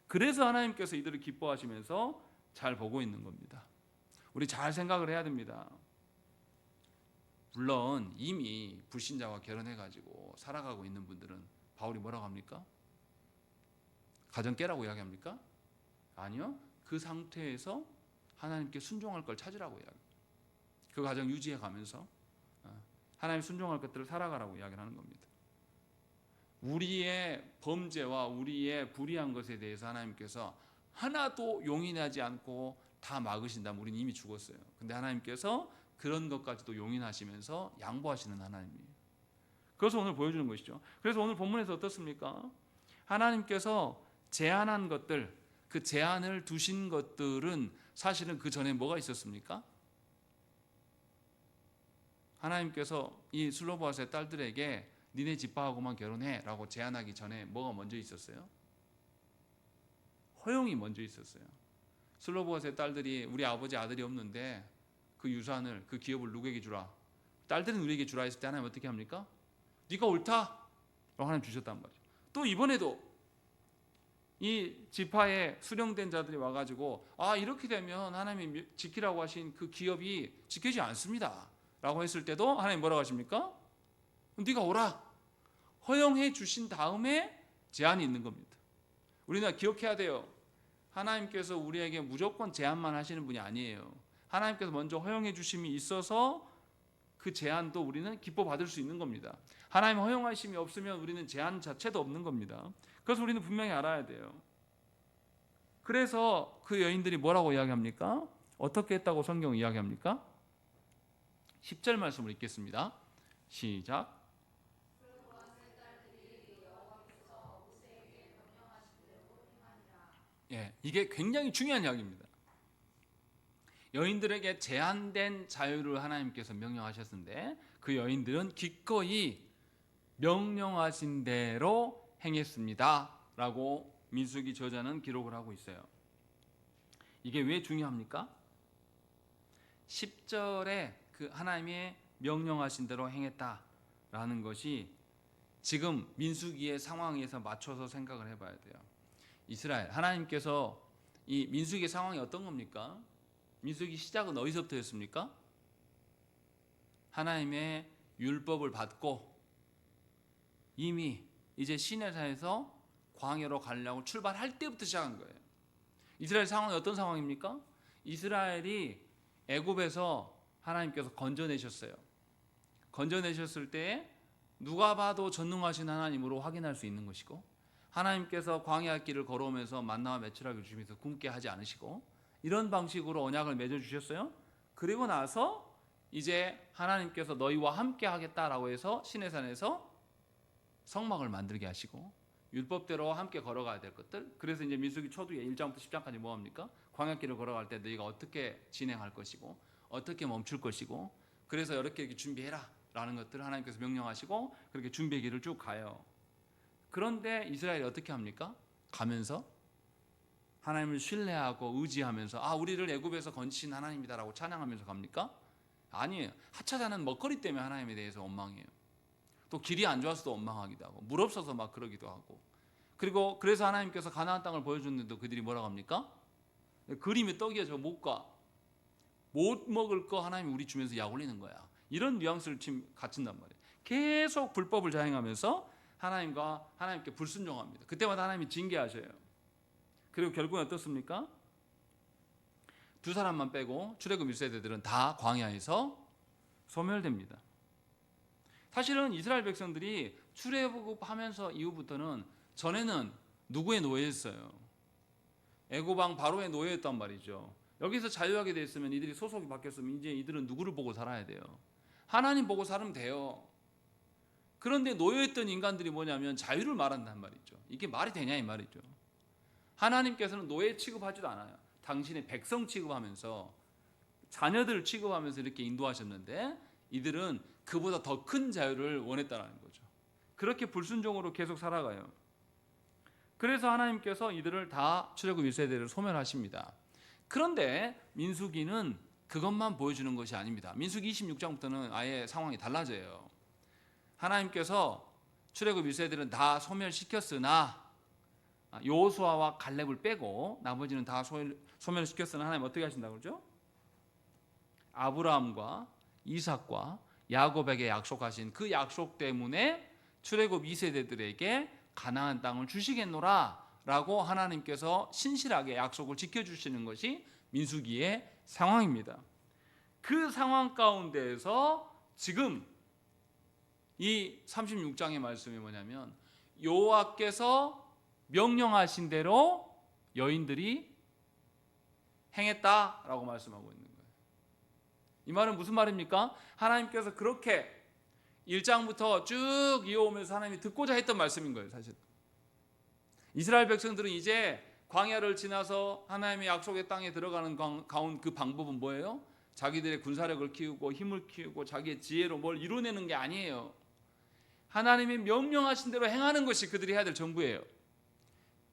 그래서 하나님께서 이들을 기뻐하시면서 잘 보고 있는 겁니다. 우리 잘 생각을 해야 됩니다. 물론 이미 불신자와 결혼해가지고 살아가고 있는 분들은 바울이 뭐라고 합니까? 가정 깨라고 이야기합니까? 아니요. 그 상태에서 하나님께 순종할 걸 찾으라고 이야기합니다. 그 가정 유지해 가면서 하나님 순종할 것들을 살아가라고 이야기를 하는 겁니다. 우리의 범죄와 우리의 불의한 것에 대해서 하나님께서 하나도 용인하지 않고 다 막으신다면 우리는 이미 죽었어요. 근데 하나님께서 그런 것까지도 용인하시면서 양보하시는 하나님이에요. 그래서 오늘 보여주는 것이죠. 그래서 오늘 본문에서 어떻습니까? 하나님께서 제한한 것들, 그 제한을 두신 것들은 사실은 그 전에 뭐가 있었습니까? 하나님께서 이 슬로보아스의 딸들에게 니네 집파하고만 결혼해 라고 제안하기 전에 뭐가 먼저 있었어요? 허용이 먼저 있었어요. 슬로보아스의 딸들이 우리 아버지 아들이 없는데 그 유산을, 그 기업을 누구에게 주라, 딸들은 우리에게 주라 했을 때 하나님 어떻게 합니까? 네가 옳다 라고 하나님 주셨단 말이죠. 또 이번에도 이 지파에 수령된 자들이 와가지고 이렇게 되면 하나님이 지키라고 하신 그 기업이 지켜지지 않습니다 라고 했을 때도 하나님 뭐라고 하십니까? 네가 오라 허용해 주신 다음에 제한이 있는 겁니다. 우리는 기억해야 돼요. 하나님께서 우리에게 무조건 제한만 하시는 분이 아니에요. 하나님께서 먼저 허용해 주심이 있어서 그 제한도 우리는 기뻐 받을 수 있는 겁니다. 하나님 허용하심이 없으면 우리는 제한 자체도 없는 겁니다. 그래서 우리는 분명히 알아야 돼요. 그래서 그 여인들이 뭐라고 이야기합니까? 어떻게 했다고 성경 이야기합니까? 10절 말씀을 읽겠습니다. 시작. 이게 굉장히 중요한 이야기입니다. 여인들에게 제한된 자유를 하나님께서 명령하셨는데 그 여인들은 기꺼이 명령하신 대로 행했습니다 라고 민수기 저자는 기록을 하고 있어요. 이게 왜 중요합니까? 10절에 그 하나님의 명령하신 대로 행했다라는 것이 지금 민수기의 상황에서 맞춰서 생각을 해봐야 돼요. 이스라엘, 하나님께서 이 민수기의 상황이 어떤 겁니까? 민수기 시작은 어디서부터였습니까? 하나님의 율법을 받고 이미 이제 시내산에서 광야로 가려고 출발할 때부터 시작한 거예요. 이스라엘 상황이 어떤 상황입니까? 이스라엘이 애굽에서 하나님께서 건져내셨어요. 건져내셨을 때 누가 봐도 전능하신 하나님으로 확인할 수 있는 것이고, 하나님께서 광야 길을 걸어오면서 만나와 메추라기를 주시면서 굶게 하지 않으시고, 이런 방식으로 언약을 맺어주셨어요. 그리고 나서 이제 하나님께서 너희와 함께 하겠다라고 해서 시내산에서 성막을 만들게 하시고 율법대로 함께 걸어가야 될 것들, 그래서 이제 민수기 초두에 1장부터 10장까지 뭐합니까? 광야길을 걸어갈 때 너희가 어떻게 진행할 것이고 어떻게 멈출 것이고, 그래서 이렇게 준비해라 라는 것들을 하나님께서 명령하시고 그렇게 준비의 길을 쭉 가요. 그런데 이스라엘이 어떻게 합니까? 가면서 하나님을 신뢰하고 의지하면서 우리를 애굽에서 건지신 하나님이다라고 찬양하면서 갑니까? 아니에요. 하찮은 먹거리 때문에 하나님에 대해서 원망해요. 또 길이 안 좋아서도 원망하기도 하고 물 없어서 막 그러기도 하고, 그리고 그래서 하나님께서 가나안 땅을 보여줬는데도 그들이 뭐라고 합니까? 그림의 떡이야 저 못 가. 못 먹을 거 하나님이 우리 주면서 약 올리는 거야. 이런 뉘앙스를 지금 갖춘단 말이에요. 계속 불법을 자행하면서 하나님께 불순종합니다. 그때마다 하나님이 징계하셔요. 그리고 결국은 어떻습니까? 두 사람만 빼고 출애굽 1세대들은 다 광야에서 소멸됩니다. 사실은 이스라엘 백성들이 출애굽하면서 이후부터는 전에는 누구의 노예였어요? 애고방 바로의 노예였단 말이죠. 여기서 자유하게 됐으면 이들이 소속이 바뀌었으면 이제 이들은 누구를 보고 살아야 돼요? 하나님 보고 살면 돼요. 그런데 노예였던 인간들이 뭐냐면 자유를 말한단 말이죠. 이게 말이 되냐 이 말이죠. 하나님께서는 노예 취급하지도 않아요. 당신의 백성 취급하면서 자녀들 취급하면서 이렇게 인도하셨는데 이들은 그보다 더 큰 자유를 원했다는 거죠. 그렇게 불순종으로 계속 살아가요. 그래서 하나님께서 이들을 다 출애굽 1세대를 소멸하십니다. 그런데 민수기는 그것만 보여주는 것이 아닙니다. 민수기 26장부터는 아예 상황이 달라져요. 하나님께서 출애굽 1세대는 다 소멸시켰으나 여호수아와 갈렙을 빼고 나머지는 다 소멸시켰으나 하나님 어떻게 하신다고 그러죠? 아브라함과 이삭과 야곱에게 약속하신 그 약속 때문에 출애굽 2세대들에게 가나안 땅을 주시겠노라 라고 하나님께서 신실하게 약속을 지켜주시는 것이 민수기의 상황입니다. 그 상황 가운데에서 지금 이 36장의 말씀이 뭐냐면 여호와께서 명령하신 대로 여인들이 행했다라고 말씀하고 있는 거예요. 이 말은 무슨 말입니까? 하나님께서 그렇게 1장부터 쭉 이어오면서 하나님이 듣고자 했던 말씀인 거예요. 사실 이스라엘 백성들은 이제 광야를 지나서 하나님의 약속의 땅에 들어가는 가운 그 방법은 뭐예요? 자기들의 군사력을 키우고 힘을 키우고 자기의 지혜로 뭘 이뤄내는 게 아니에요. 하나님이 명령하신 대로 행하는 것이 그들이 해야 될 전부예요.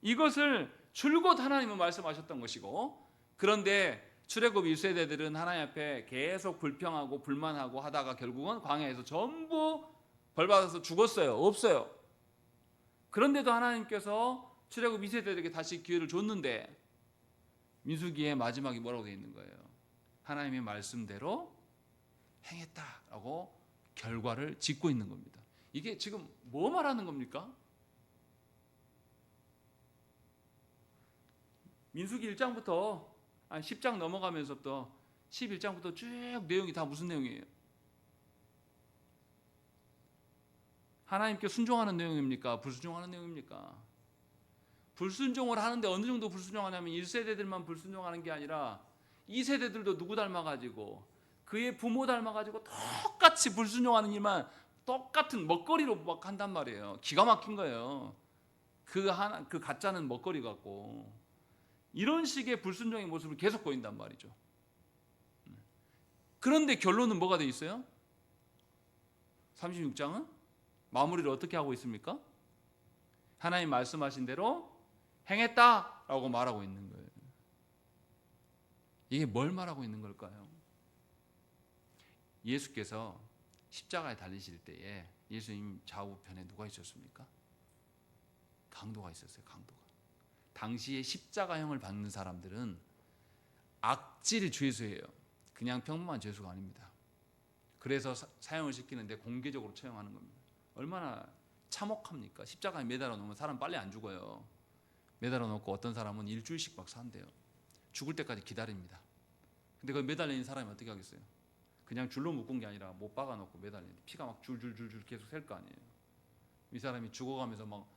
이것을 줄곧 하나님은 말씀하셨던 것이고, 그런데 출애굽 1세대들은 하나님 앞에 계속 불평하고 불만하고 하다가 결국은 광야에서 전부 벌받아서 죽었어요. 없어요. 그런데도 하나님께서 출애굽 2세대들에게 다시 기회를 줬는데 민수기의 마지막이 뭐라고 되어 있는 거예요? 하나님의 말씀대로 행했다라고 결과를 짓고 있는 겁니다. 이게 지금 뭐 말하는 겁니까? 민수기 1장부터 10장 넘어가면서부터 11장부터 쭉 내용이 다 무슨 내용이에요? 하나님께 순종하는 내용입니까? 불순종하는 내용입니까? 불순종을 하는데 어느 정도 불순종하냐면 1세대들만 불순종하는 게 아니라 2세대들도 누구 닮아가지고 그의 부모 닮아가지고 똑같이 불순종하는 일만 똑같은 먹거리로 막 한단 말이에요. 기가 막힌 거예요. 그 가짜는 먹거리 같고 이런 식의 불순종의 모습을 계속 보인단 말이죠. 그런데 결론은 뭐가 돼 있어요? 36장은 마무리를 어떻게 하고 있습니까? 하나님 말씀하신 대로 행했다라고 말하고 있는 거예요. 이게 뭘 말하고 있는 걸까요? 예수께서 십자가에 달리실 때에 예수님 좌우편에 누가 있었습니까? 강도가 있었어요. 강도가. 당시에 십자가형을 받는 사람들은 악질 죄수예요. 그냥 평범한 죄수가 아닙니다. 그래서 사형을 시키는데 공개적으로 처형하는 겁니다. 얼마나 참혹합니까? 십자가에 매달아 놓으면 사람 빨리 안 죽어요. 매달아 놓고 어떤 사람은 일주일씩 막 산대요. 죽을 때까지 기다립니다. 근데 그 매달려 있는 사람이 어떻게 하겠어요? 그냥 줄로 묶은 게 아니라 못 박아 놓고 매달리는데 피가 막 줄줄줄줄 계속 셀 거 아니에요. 이 사람이 죽어가면서 막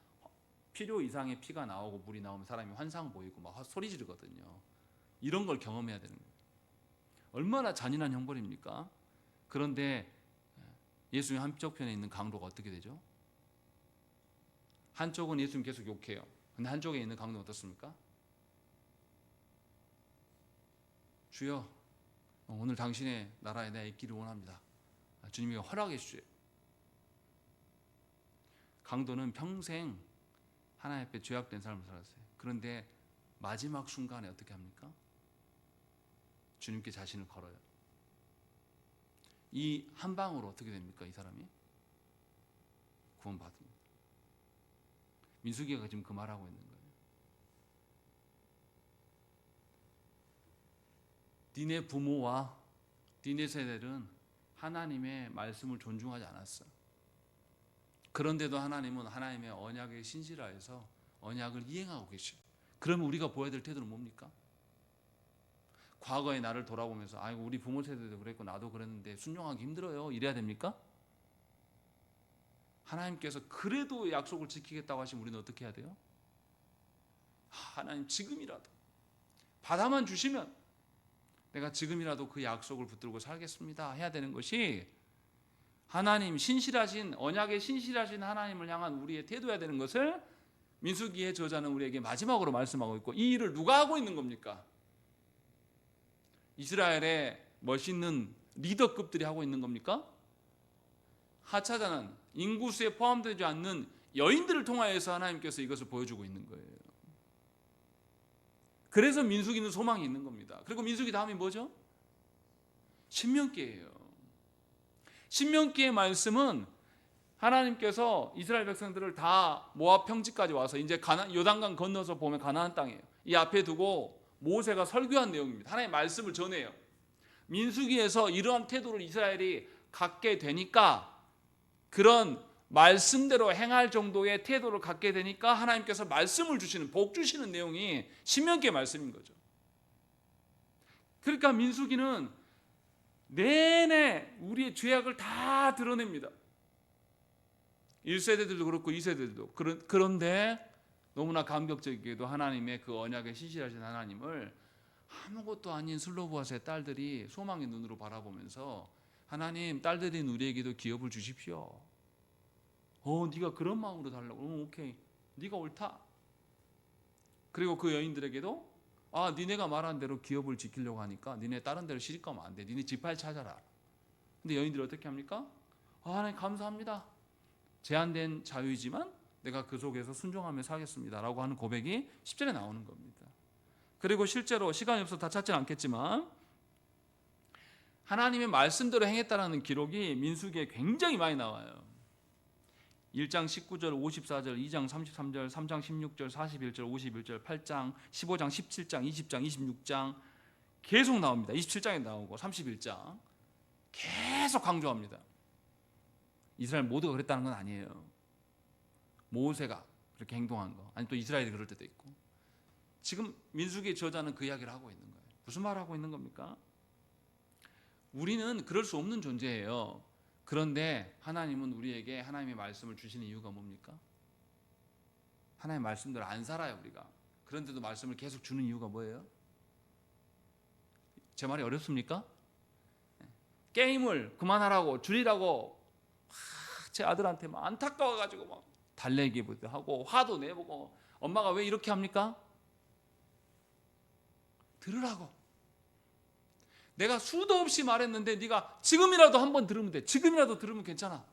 필요 이상의 피가 나오고 물이 나오면 사람이 환상 보이고 막 소리 지르거든요. 이런 걸 경험해야 되는 거예요. 얼마나 잔인한 형벌입니까? 그런데 예수님 한쪽 편에 있는 강도가 어떻게 되죠? 한쪽은 예수님 계속 욕해요. 근데 한쪽에 있는 강도는 어떻습니까? 주여, 오늘 당신의 나라에 내가 있기를 원합니다. 주님이 허락해 주세요. 강도는 평생 하나님 앞에 죄악된 삶을 살았어요. 그런데 마지막 순간에 어떻게 합니까? 주님께 자신을 걸어요. 이 한 방으로 어떻게 됩니까? 이 사람이 구원받습니다. 민수기가 지금 그 말하고 있는 거예요. 니네 부모와 니네 세대는 하나님의 말씀을 존중하지 않았어. 그런데도 하나님은 하나님의 언약에 신실하여서 언약을 이행하고 계셔. 그러면 우리가 보여야 될 태도는 뭡니까? 과거의 나를 돌아보면서 아이고 우리 부모 세대도 그랬고 나도 그랬는데 순종하기 힘들어요. 이래야 됩니까? 하나님께서 그래도 약속을 지키겠다고 하시면 우리는 어떻게 해야 돼요? 하나님 지금이라도 바다만 주시면 내가 지금이라도 그 약속을 붙들고 살겠습니다 해야 되는 것이 하나님 신실하신 언약에 신실하신 하나님을 향한 우리의 태도야 되는 것을 민수기의 저자는 우리에게 마지막으로 말씀하고 있고, 이 일을 누가 하고 있는 겁니까? 이스라엘의 멋있는 리더급들이 하고 있는 겁니까? 하차자는 인구수에 포함되지 않는 여인들을 통하여서 하나님께서 이것을 보여주고 있는 거예요. 그래서 민수기는 소망이 있는 겁니다. 그리고 민수기 다음이 뭐죠? 신명기예요. 신명기의 말씀은 하나님께서 이스라엘 백성들을 다 모압 평지까지 와서 이제 요단강 건너서 보면 가나안 땅이에요. 이 앞에 두고 모세가 설교한 내용입니다. 하나님의 말씀을 전해요. 민수기에서 이러한 태도를 이스라엘이 갖게 되니까, 그런 말씀대로 행할 정도의 태도를 갖게 되니까 하나님께서 말씀을 주시는, 복 주시는 내용이 신명기의 말씀인 거죠. 그러니까 민수기는 내내 우리의 죄악을 다 드러냅니다. 1세대들도 그렇고 2세대들도. 그런데 너무나 감격적이게도 하나님의 그 언약에 신실하신 하나님을 아무것도 아닌 슬로보아스의 딸들이 소망의 눈으로 바라보면서 하나님, 딸들인 우리에게도 기업을 주십시오. 네가 그런 마음으로 달라고. 오케이, 네가 옳다. 그리고 그 여인들에게도 니네가 말한 대로 기업을 지키려고 하니까 니네 다른 데로 시집 가면 안 돼. 니네 지파를 찾아라. 근데 여인들이 어떻게 합니까? 하나님 감사합니다. 제한된 자유이지만 내가 그 속에서 순종하며 살겠습니다 라고 하는 고백이 10절에 나오는 겁니다. 그리고 실제로 시간이 없어서 다 찾지는 않겠지만 하나님의 말씀대로 행했다라는 기록이 민수기에 굉장히 많이 나와요. 1장 19절, 54절, 2장 33절, 3장 16절, 41절, 51절, 8장, 15장, 17장, 20장, 26장 계속 나옵니다. 27장에 나오고 31장 계속 강조합니다. 이스라엘 모두가 그랬다는 건 아니에요. 모세가 그렇게 행동한 거, 아니 또 이스라엘이 그럴 때도 있고. 지금 민수기의 저자는 그 이야기를 하고 있는 거예요. 무슨 말을 하고 있는 겁니까? 우리는 그럴 수 없는 존재예요. 그런데 하나님은 우리에게 하나님의 말씀을 주시는 이유가 뭡니까? 하나님의 말씀대로 안 살아요 우리가. 그런데도 말씀을 계속 주는 이유가 뭐예요? 제 말이 어렵습니까? 게임을 그만하라고 줄이라고 제 아들한테 막 안타까워가지고 막 달래기도 하고 화도 내보고, 엄마가 왜 이렇게 합니까? 들으라고. 내가 수도 없이 말했는데 네가 지금이라도 한번 들으면 돼. 지금이라도 들으면 괜찮아.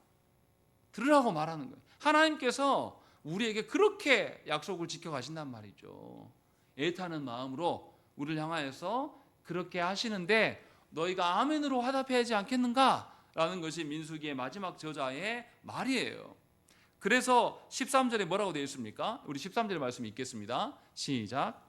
들으라고 말하는 거예요. 하나님께서 우리에게 그렇게 약속을 지켜가신단 말이죠. 애타는 마음으로 우리를 향하여서 그렇게 하시는데 너희가 아멘으로 화답해야 하지 않겠는가? 라는 것이 민수기의 마지막 저자의 말이에요. 그래서 13절에 뭐라고 되어 있습니까? 우리 13절 말씀 읽겠습니다. 시작.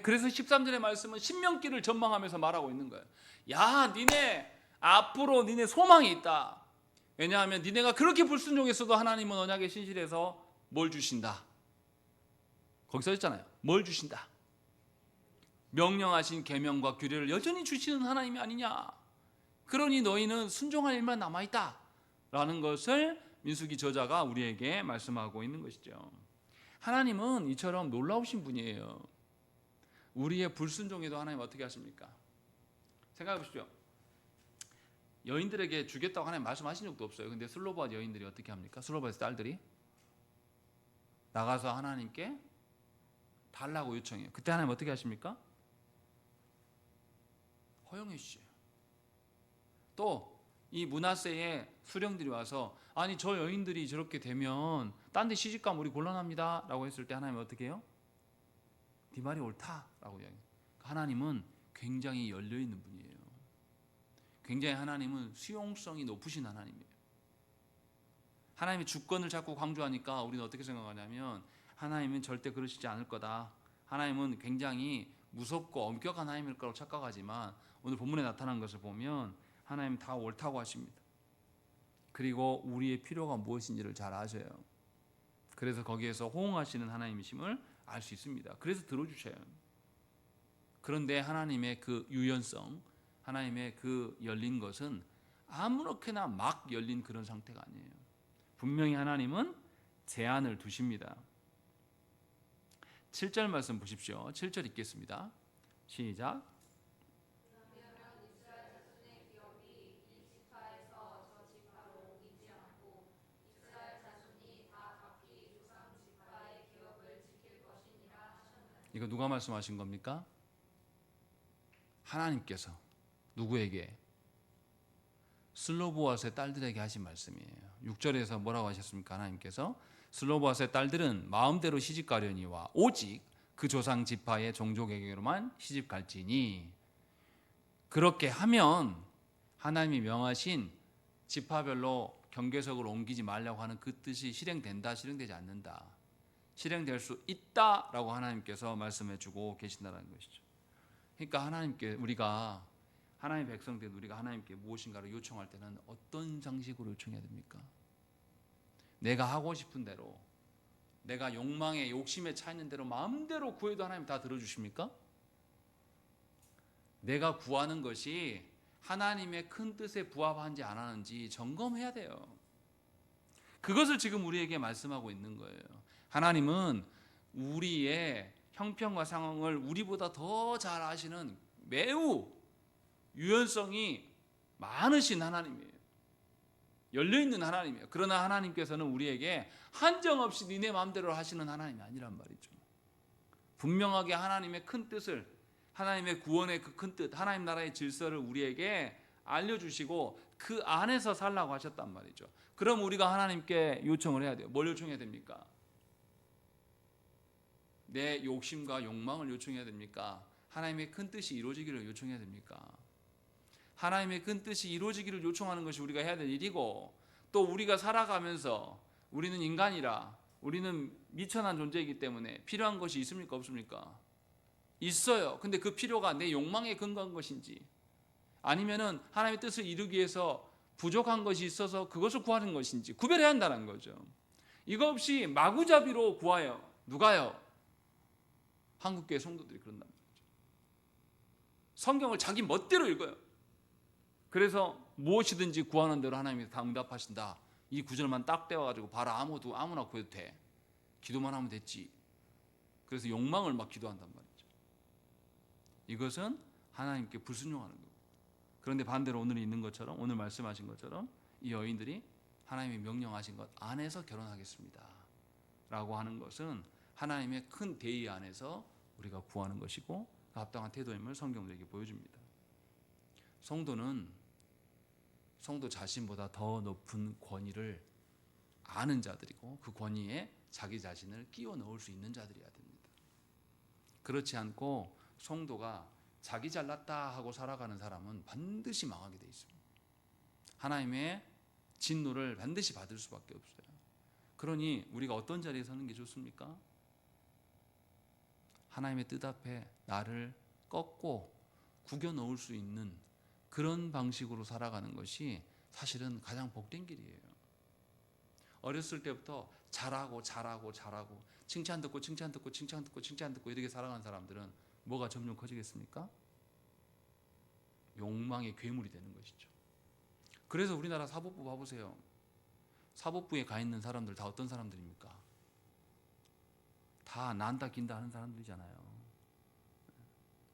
그래서 13절의 말씀은 신명기를 전망하면서 말하고 있는 거예요. 야, 니네 앞으로 니네 소망이 있다. 왜냐하면 니네가 그렇게 불순종했어도 하나님은 언약에 신실해서 뭘 주신다. 거기 써 있잖아요. 뭘 주신다. 명령하신 계명과 규례를 여전히 주시는 하나님이 아니냐. 그러니 너희는 순종할 일만 남아있다 라는 것을 민수기 저자가 우리에게 말씀하고 있는 것이죠. 하나님은 이처럼 놀라우신 분이에요. 우리의 불순종에도 하나님 어떻게 하십니까? 생각해 보십시오. 여인들에게 주겠다고 하나님 말씀하신 적도 없어요. 근데 슬로바스 여인들이 어떻게 합니까? 슬로바스 딸들이 나가서 하나님께 달라고 요청해요. 그때 하나님 어떻게 하십니까? 허용해 주셔요. 또 이 므낫세의 수령들이 와서 아니 저 여인들이 저렇게 되면 딴 데 시집가면 우리 곤란합니다 라고 했을 때 하나님은 어떻게 해요? 네 말이 옳다 라고 이야기해요. 하나님은 굉장히 열려있는 분이에요. 굉장히 하나님은 수용성이 높으신 하나님이에요. 하나님의 주권을 자꾸 강조하니까 우리는 어떻게 생각하냐면 하나님은 절대 그러시지 않을 거다. 하나님은 굉장히 무섭고 엄격한 하나님일 거라고 착각하지만 오늘 본문에 나타난 것을 보면 하나님 다 옳다고 하십니다. 그리고 우리의 필요가 무엇인지를 잘 아셔요. 그래서 거기에서 호응하시는 하나님이심을 알 수 있습니다. 그래서 들어주셔요. 그런데 하나님의 그 유연성, 하나님의 그 열린 것은 아무렇게나 막 열린 그런 상태가 아니에요. 분명히 하나님은 제한을 두십니다. 7절 말씀 보십시오. 7절 읽겠습니다. 시작. 이거 누가 말씀하신 겁니까? 하나님께서 누구에게? 슬로보아스의 딸들에게 하신 말씀이에요. 6절에서 뭐라고 하셨습니까? 하나님께서 슬로보아스의 딸들은 마음대로 시집가려니와 오직 그 조상 지파의 종족에게로만 시집갈지니, 그렇게 하면 하나님이 명하신 지파별로 경계석을 옮기지 말라고 하는 그 뜻이 실행된다, 실행되지 않는다, 실행될 수 있다라고 하나님께서 말씀해 주고 계신다는 것이죠. 그러니까 하나님께 우리가 하나님의 백성들 우리가 하나님께 무엇인가를 요청할 때는 어떤 방식으로 요청해야 됩니까? 내가 하고 싶은 대로, 내가 욕망에 욕심에 차 있는 대로 마음대로 구해도 하나님 다 들어주십니까? 내가 구하는 것이 하나님의 큰 뜻에 부합하는지 안 하는지 점검해야 돼요. 그것을 지금 우리에게 말씀하고 있는 거예요. 하나님은 우리의 형편과 상황을 우리보다 더 잘 아시는 매우 유연성이 많으신 하나님이에요. 열려있는 하나님이에요. 그러나 하나님께서는 우리에게 한정없이 니네 마음대로 하시는 하나님이 아니란 말이죠. 분명하게 하나님의 큰 뜻을, 하나님의 구원의 그 큰 뜻, 하나님 나라의 질서를 우리에게 알려주시고 그 안에서 살라고 하셨단 말이죠. 그럼 우리가 하나님께 요청을 해야 돼요. 뭘 요청해야 됩니까? 내 욕심과 욕망을 요청해야 됩니까? 하나님의 큰 뜻이 이루어지기를 요청해야 됩니까? 하나님의 큰 뜻이 이루어지기를 요청하는 것이 우리가 해야 될 일이고, 또 우리가 살아가면서 우리는 인간이라 우리는 미천한 존재이기 때문에 필요한 것이 있습니까? 없습니까? 있어요. 근데 그 필요가 내 욕망에 근거한 것인지 아니면은 하나님의 뜻을 이루기 위해서 부족한 것이 있어서 그것을 구하는 것인지 구별해야 한다는 거죠. 이거 없이 마구잡이로 구하여 누가요? 한국교회 성도들이 그런단 말이죠. 성경을 자기 멋대로 읽어요. 그래서 무엇이든지 구하는 대로 하나님이 다 응답하신다. 이 구절만 딱 떼어가지고 봐라, 아무나 구해도 돼. 기도만 하면 됐지. 그래서 욕망을 막 기도한단 말이죠. 이것은 하나님께 불순종하는 거예요. 그런데 반대로 오늘 있는 것처럼, 오늘 말씀하신 것처럼 이 여인들이 하나님이 명령하신 것 안에서 결혼하겠습니다 라고 하는 것은 하나님의 큰 대의 안에서 우리가 구하는 것이고 합당한 태도임을 성경적으로 보여줍니다. 성도 자신보다 더 높은 권위를 아는 자들이고 그 권위에 자기 자신을 끼워 넣을 수 있는 자들이어야 됩니다. 그렇지 않고 성도가 자기 잘났다 하고 살아가는 사람은 반드시 망하게 돼 있습니다. 하나님의 진노를 반드시 받을 수밖에 없어요. 그러니 우리가 어떤 자리에 서는 게 좋습니까? 하나님의 뜻 앞에 나를 꺾고 구겨 넣을 수 있는 그런 방식으로 살아가는 것이 사실은 가장 복된 길이에요. 어렸을 때부터 잘하고 칭찬 듣고 이렇게 살아가는 사람들은 뭐가 점점 커지겠습니까? 욕망의 괴물이 되는 것이죠. 그래서 우리나라 사법부 봐보세요. 사법부에 가 있는 사람들 다 어떤 사람들입니까? 다 난다 긴다 하는 사람들이잖아요.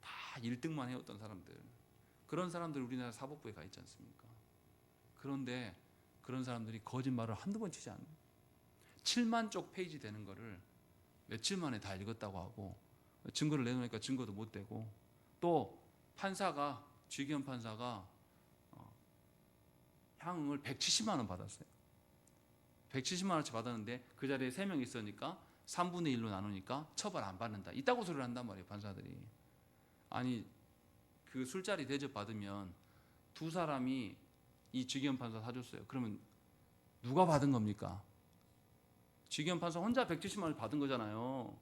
다 1등만 해왔던 사람들. 그런 사람들 우리나라 사법부에 가 있지 않습니까? 그런데 그런 사람들이 거짓말을 한두 번 치지 않아요. 7만 쪽 페이지 되는 거를 며칠 만에 다 읽었다고 하고 증거를 내놓으니까 증거도 못 대고, 또 판사가, 주기현 판사가 향응을 170만 원 받았어요. 170만 원치 받았는데 그 자리에 3명 있으니까 3분의 1로 나누니까 처벌 안 받는다. 이따고 소리를 한단 말이에요, 판사들이. 아니 그 술자리 대접 받으면 두 사람이 이 직위원 판사 사줬어요. 그러면 누가 받은 겁니까? 직위원 판사 혼자 170만 원 받은 거잖아요.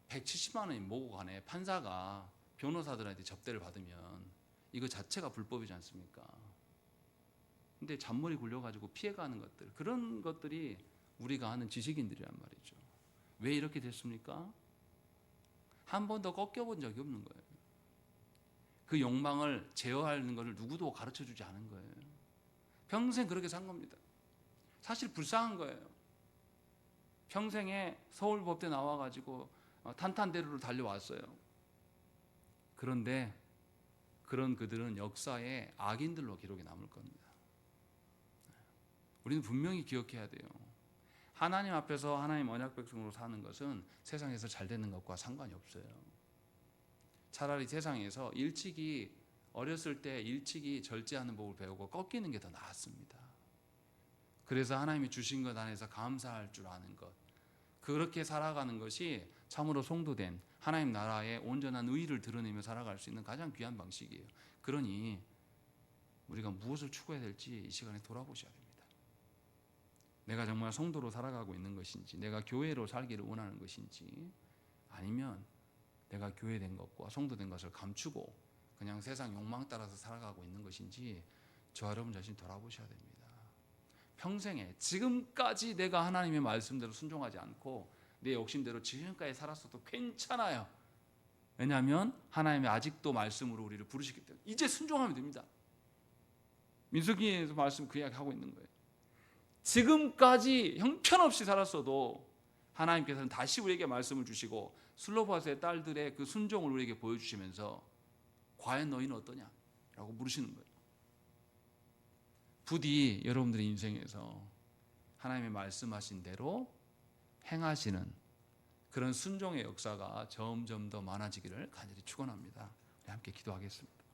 170만 원이 뭐고 간에 판사가 변호사들한테 접대를 받으면 이거 자체가 불법이지 않습니까? 근데 잔머리 굴려가지고 피해가는 것들, 그런 것들이 우리가 아는 지식인들이란 말이죠. 왜 이렇게 됐습니까? 한 번도 꺾여본 적이 없는 거예요. 그 욕망을 제어하는 것을 누구도 가르쳐주지 않은 거예요. 평생 그렇게 산 겁니다. 사실 불쌍한 거예요. 평생에 서울법대 나와가지고 탄탄대로를 달려왔어요. 그런데 그런 그들은 역사의 악인들로 기록에 남을 겁니다. 우리는 분명히 기억해야 돼요. 하나님 앞에서 하나님 언약 백성으로 사는 것은 세상에서 잘 되는 것과 상관이 없어요. 차라리 세상에서 어렸을 때 일찍이 절제하는 법을 배우고 꺾이는 게 더 나았습니다. 그래서 하나님이 주신 것 안에서 감사할 줄 아는 것, 그렇게 살아가는 것이 참으로 송도된 하나님 나라의 온전한 의의를 드러내며 살아갈 수 있는 가장 귀한 방식이에요. 그러니 우리가 무엇을 추구해야 될지 이 시간에 돌아보셔야 됩니다. 내가 정말 성도로 살아가고 있는 것인지, 내가 교회로 살기를 원하는 것인지, 아니면 내가 교회된 것과 성도된 것을 감추고 그냥 세상 욕망 따라서 살아가고 있는 것인지 저와 여러분 자신 돌아보셔야 됩니다. 평생에 지금까지 내가 하나님의 말씀대로 순종하지 않고 내 욕심대로 지금까지 살았어도 괜찮아요. 왜냐하면 하나님이 아직도 말씀으로 우리를 부르시기 때문에 이제 순종하면 됩니다. 민수기에서 말씀 그 이야기 하고 있는 거예요. 지금까지 형편없이 살았어도 하나님께서는 다시 우리에게 말씀을 주시고 슬로바스의 딸들의 그 순종을 우리에게 보여주시면서 과연 너희는 어떠냐? 라고 물으시는 거예요. 부디 여러분들의 인생에서 하나님의 말씀하신 대로 행하시는 그런 순종의 역사가 점점 더 많아지기를 간절히 축원합니다. 우리 함께 기도하겠습니다.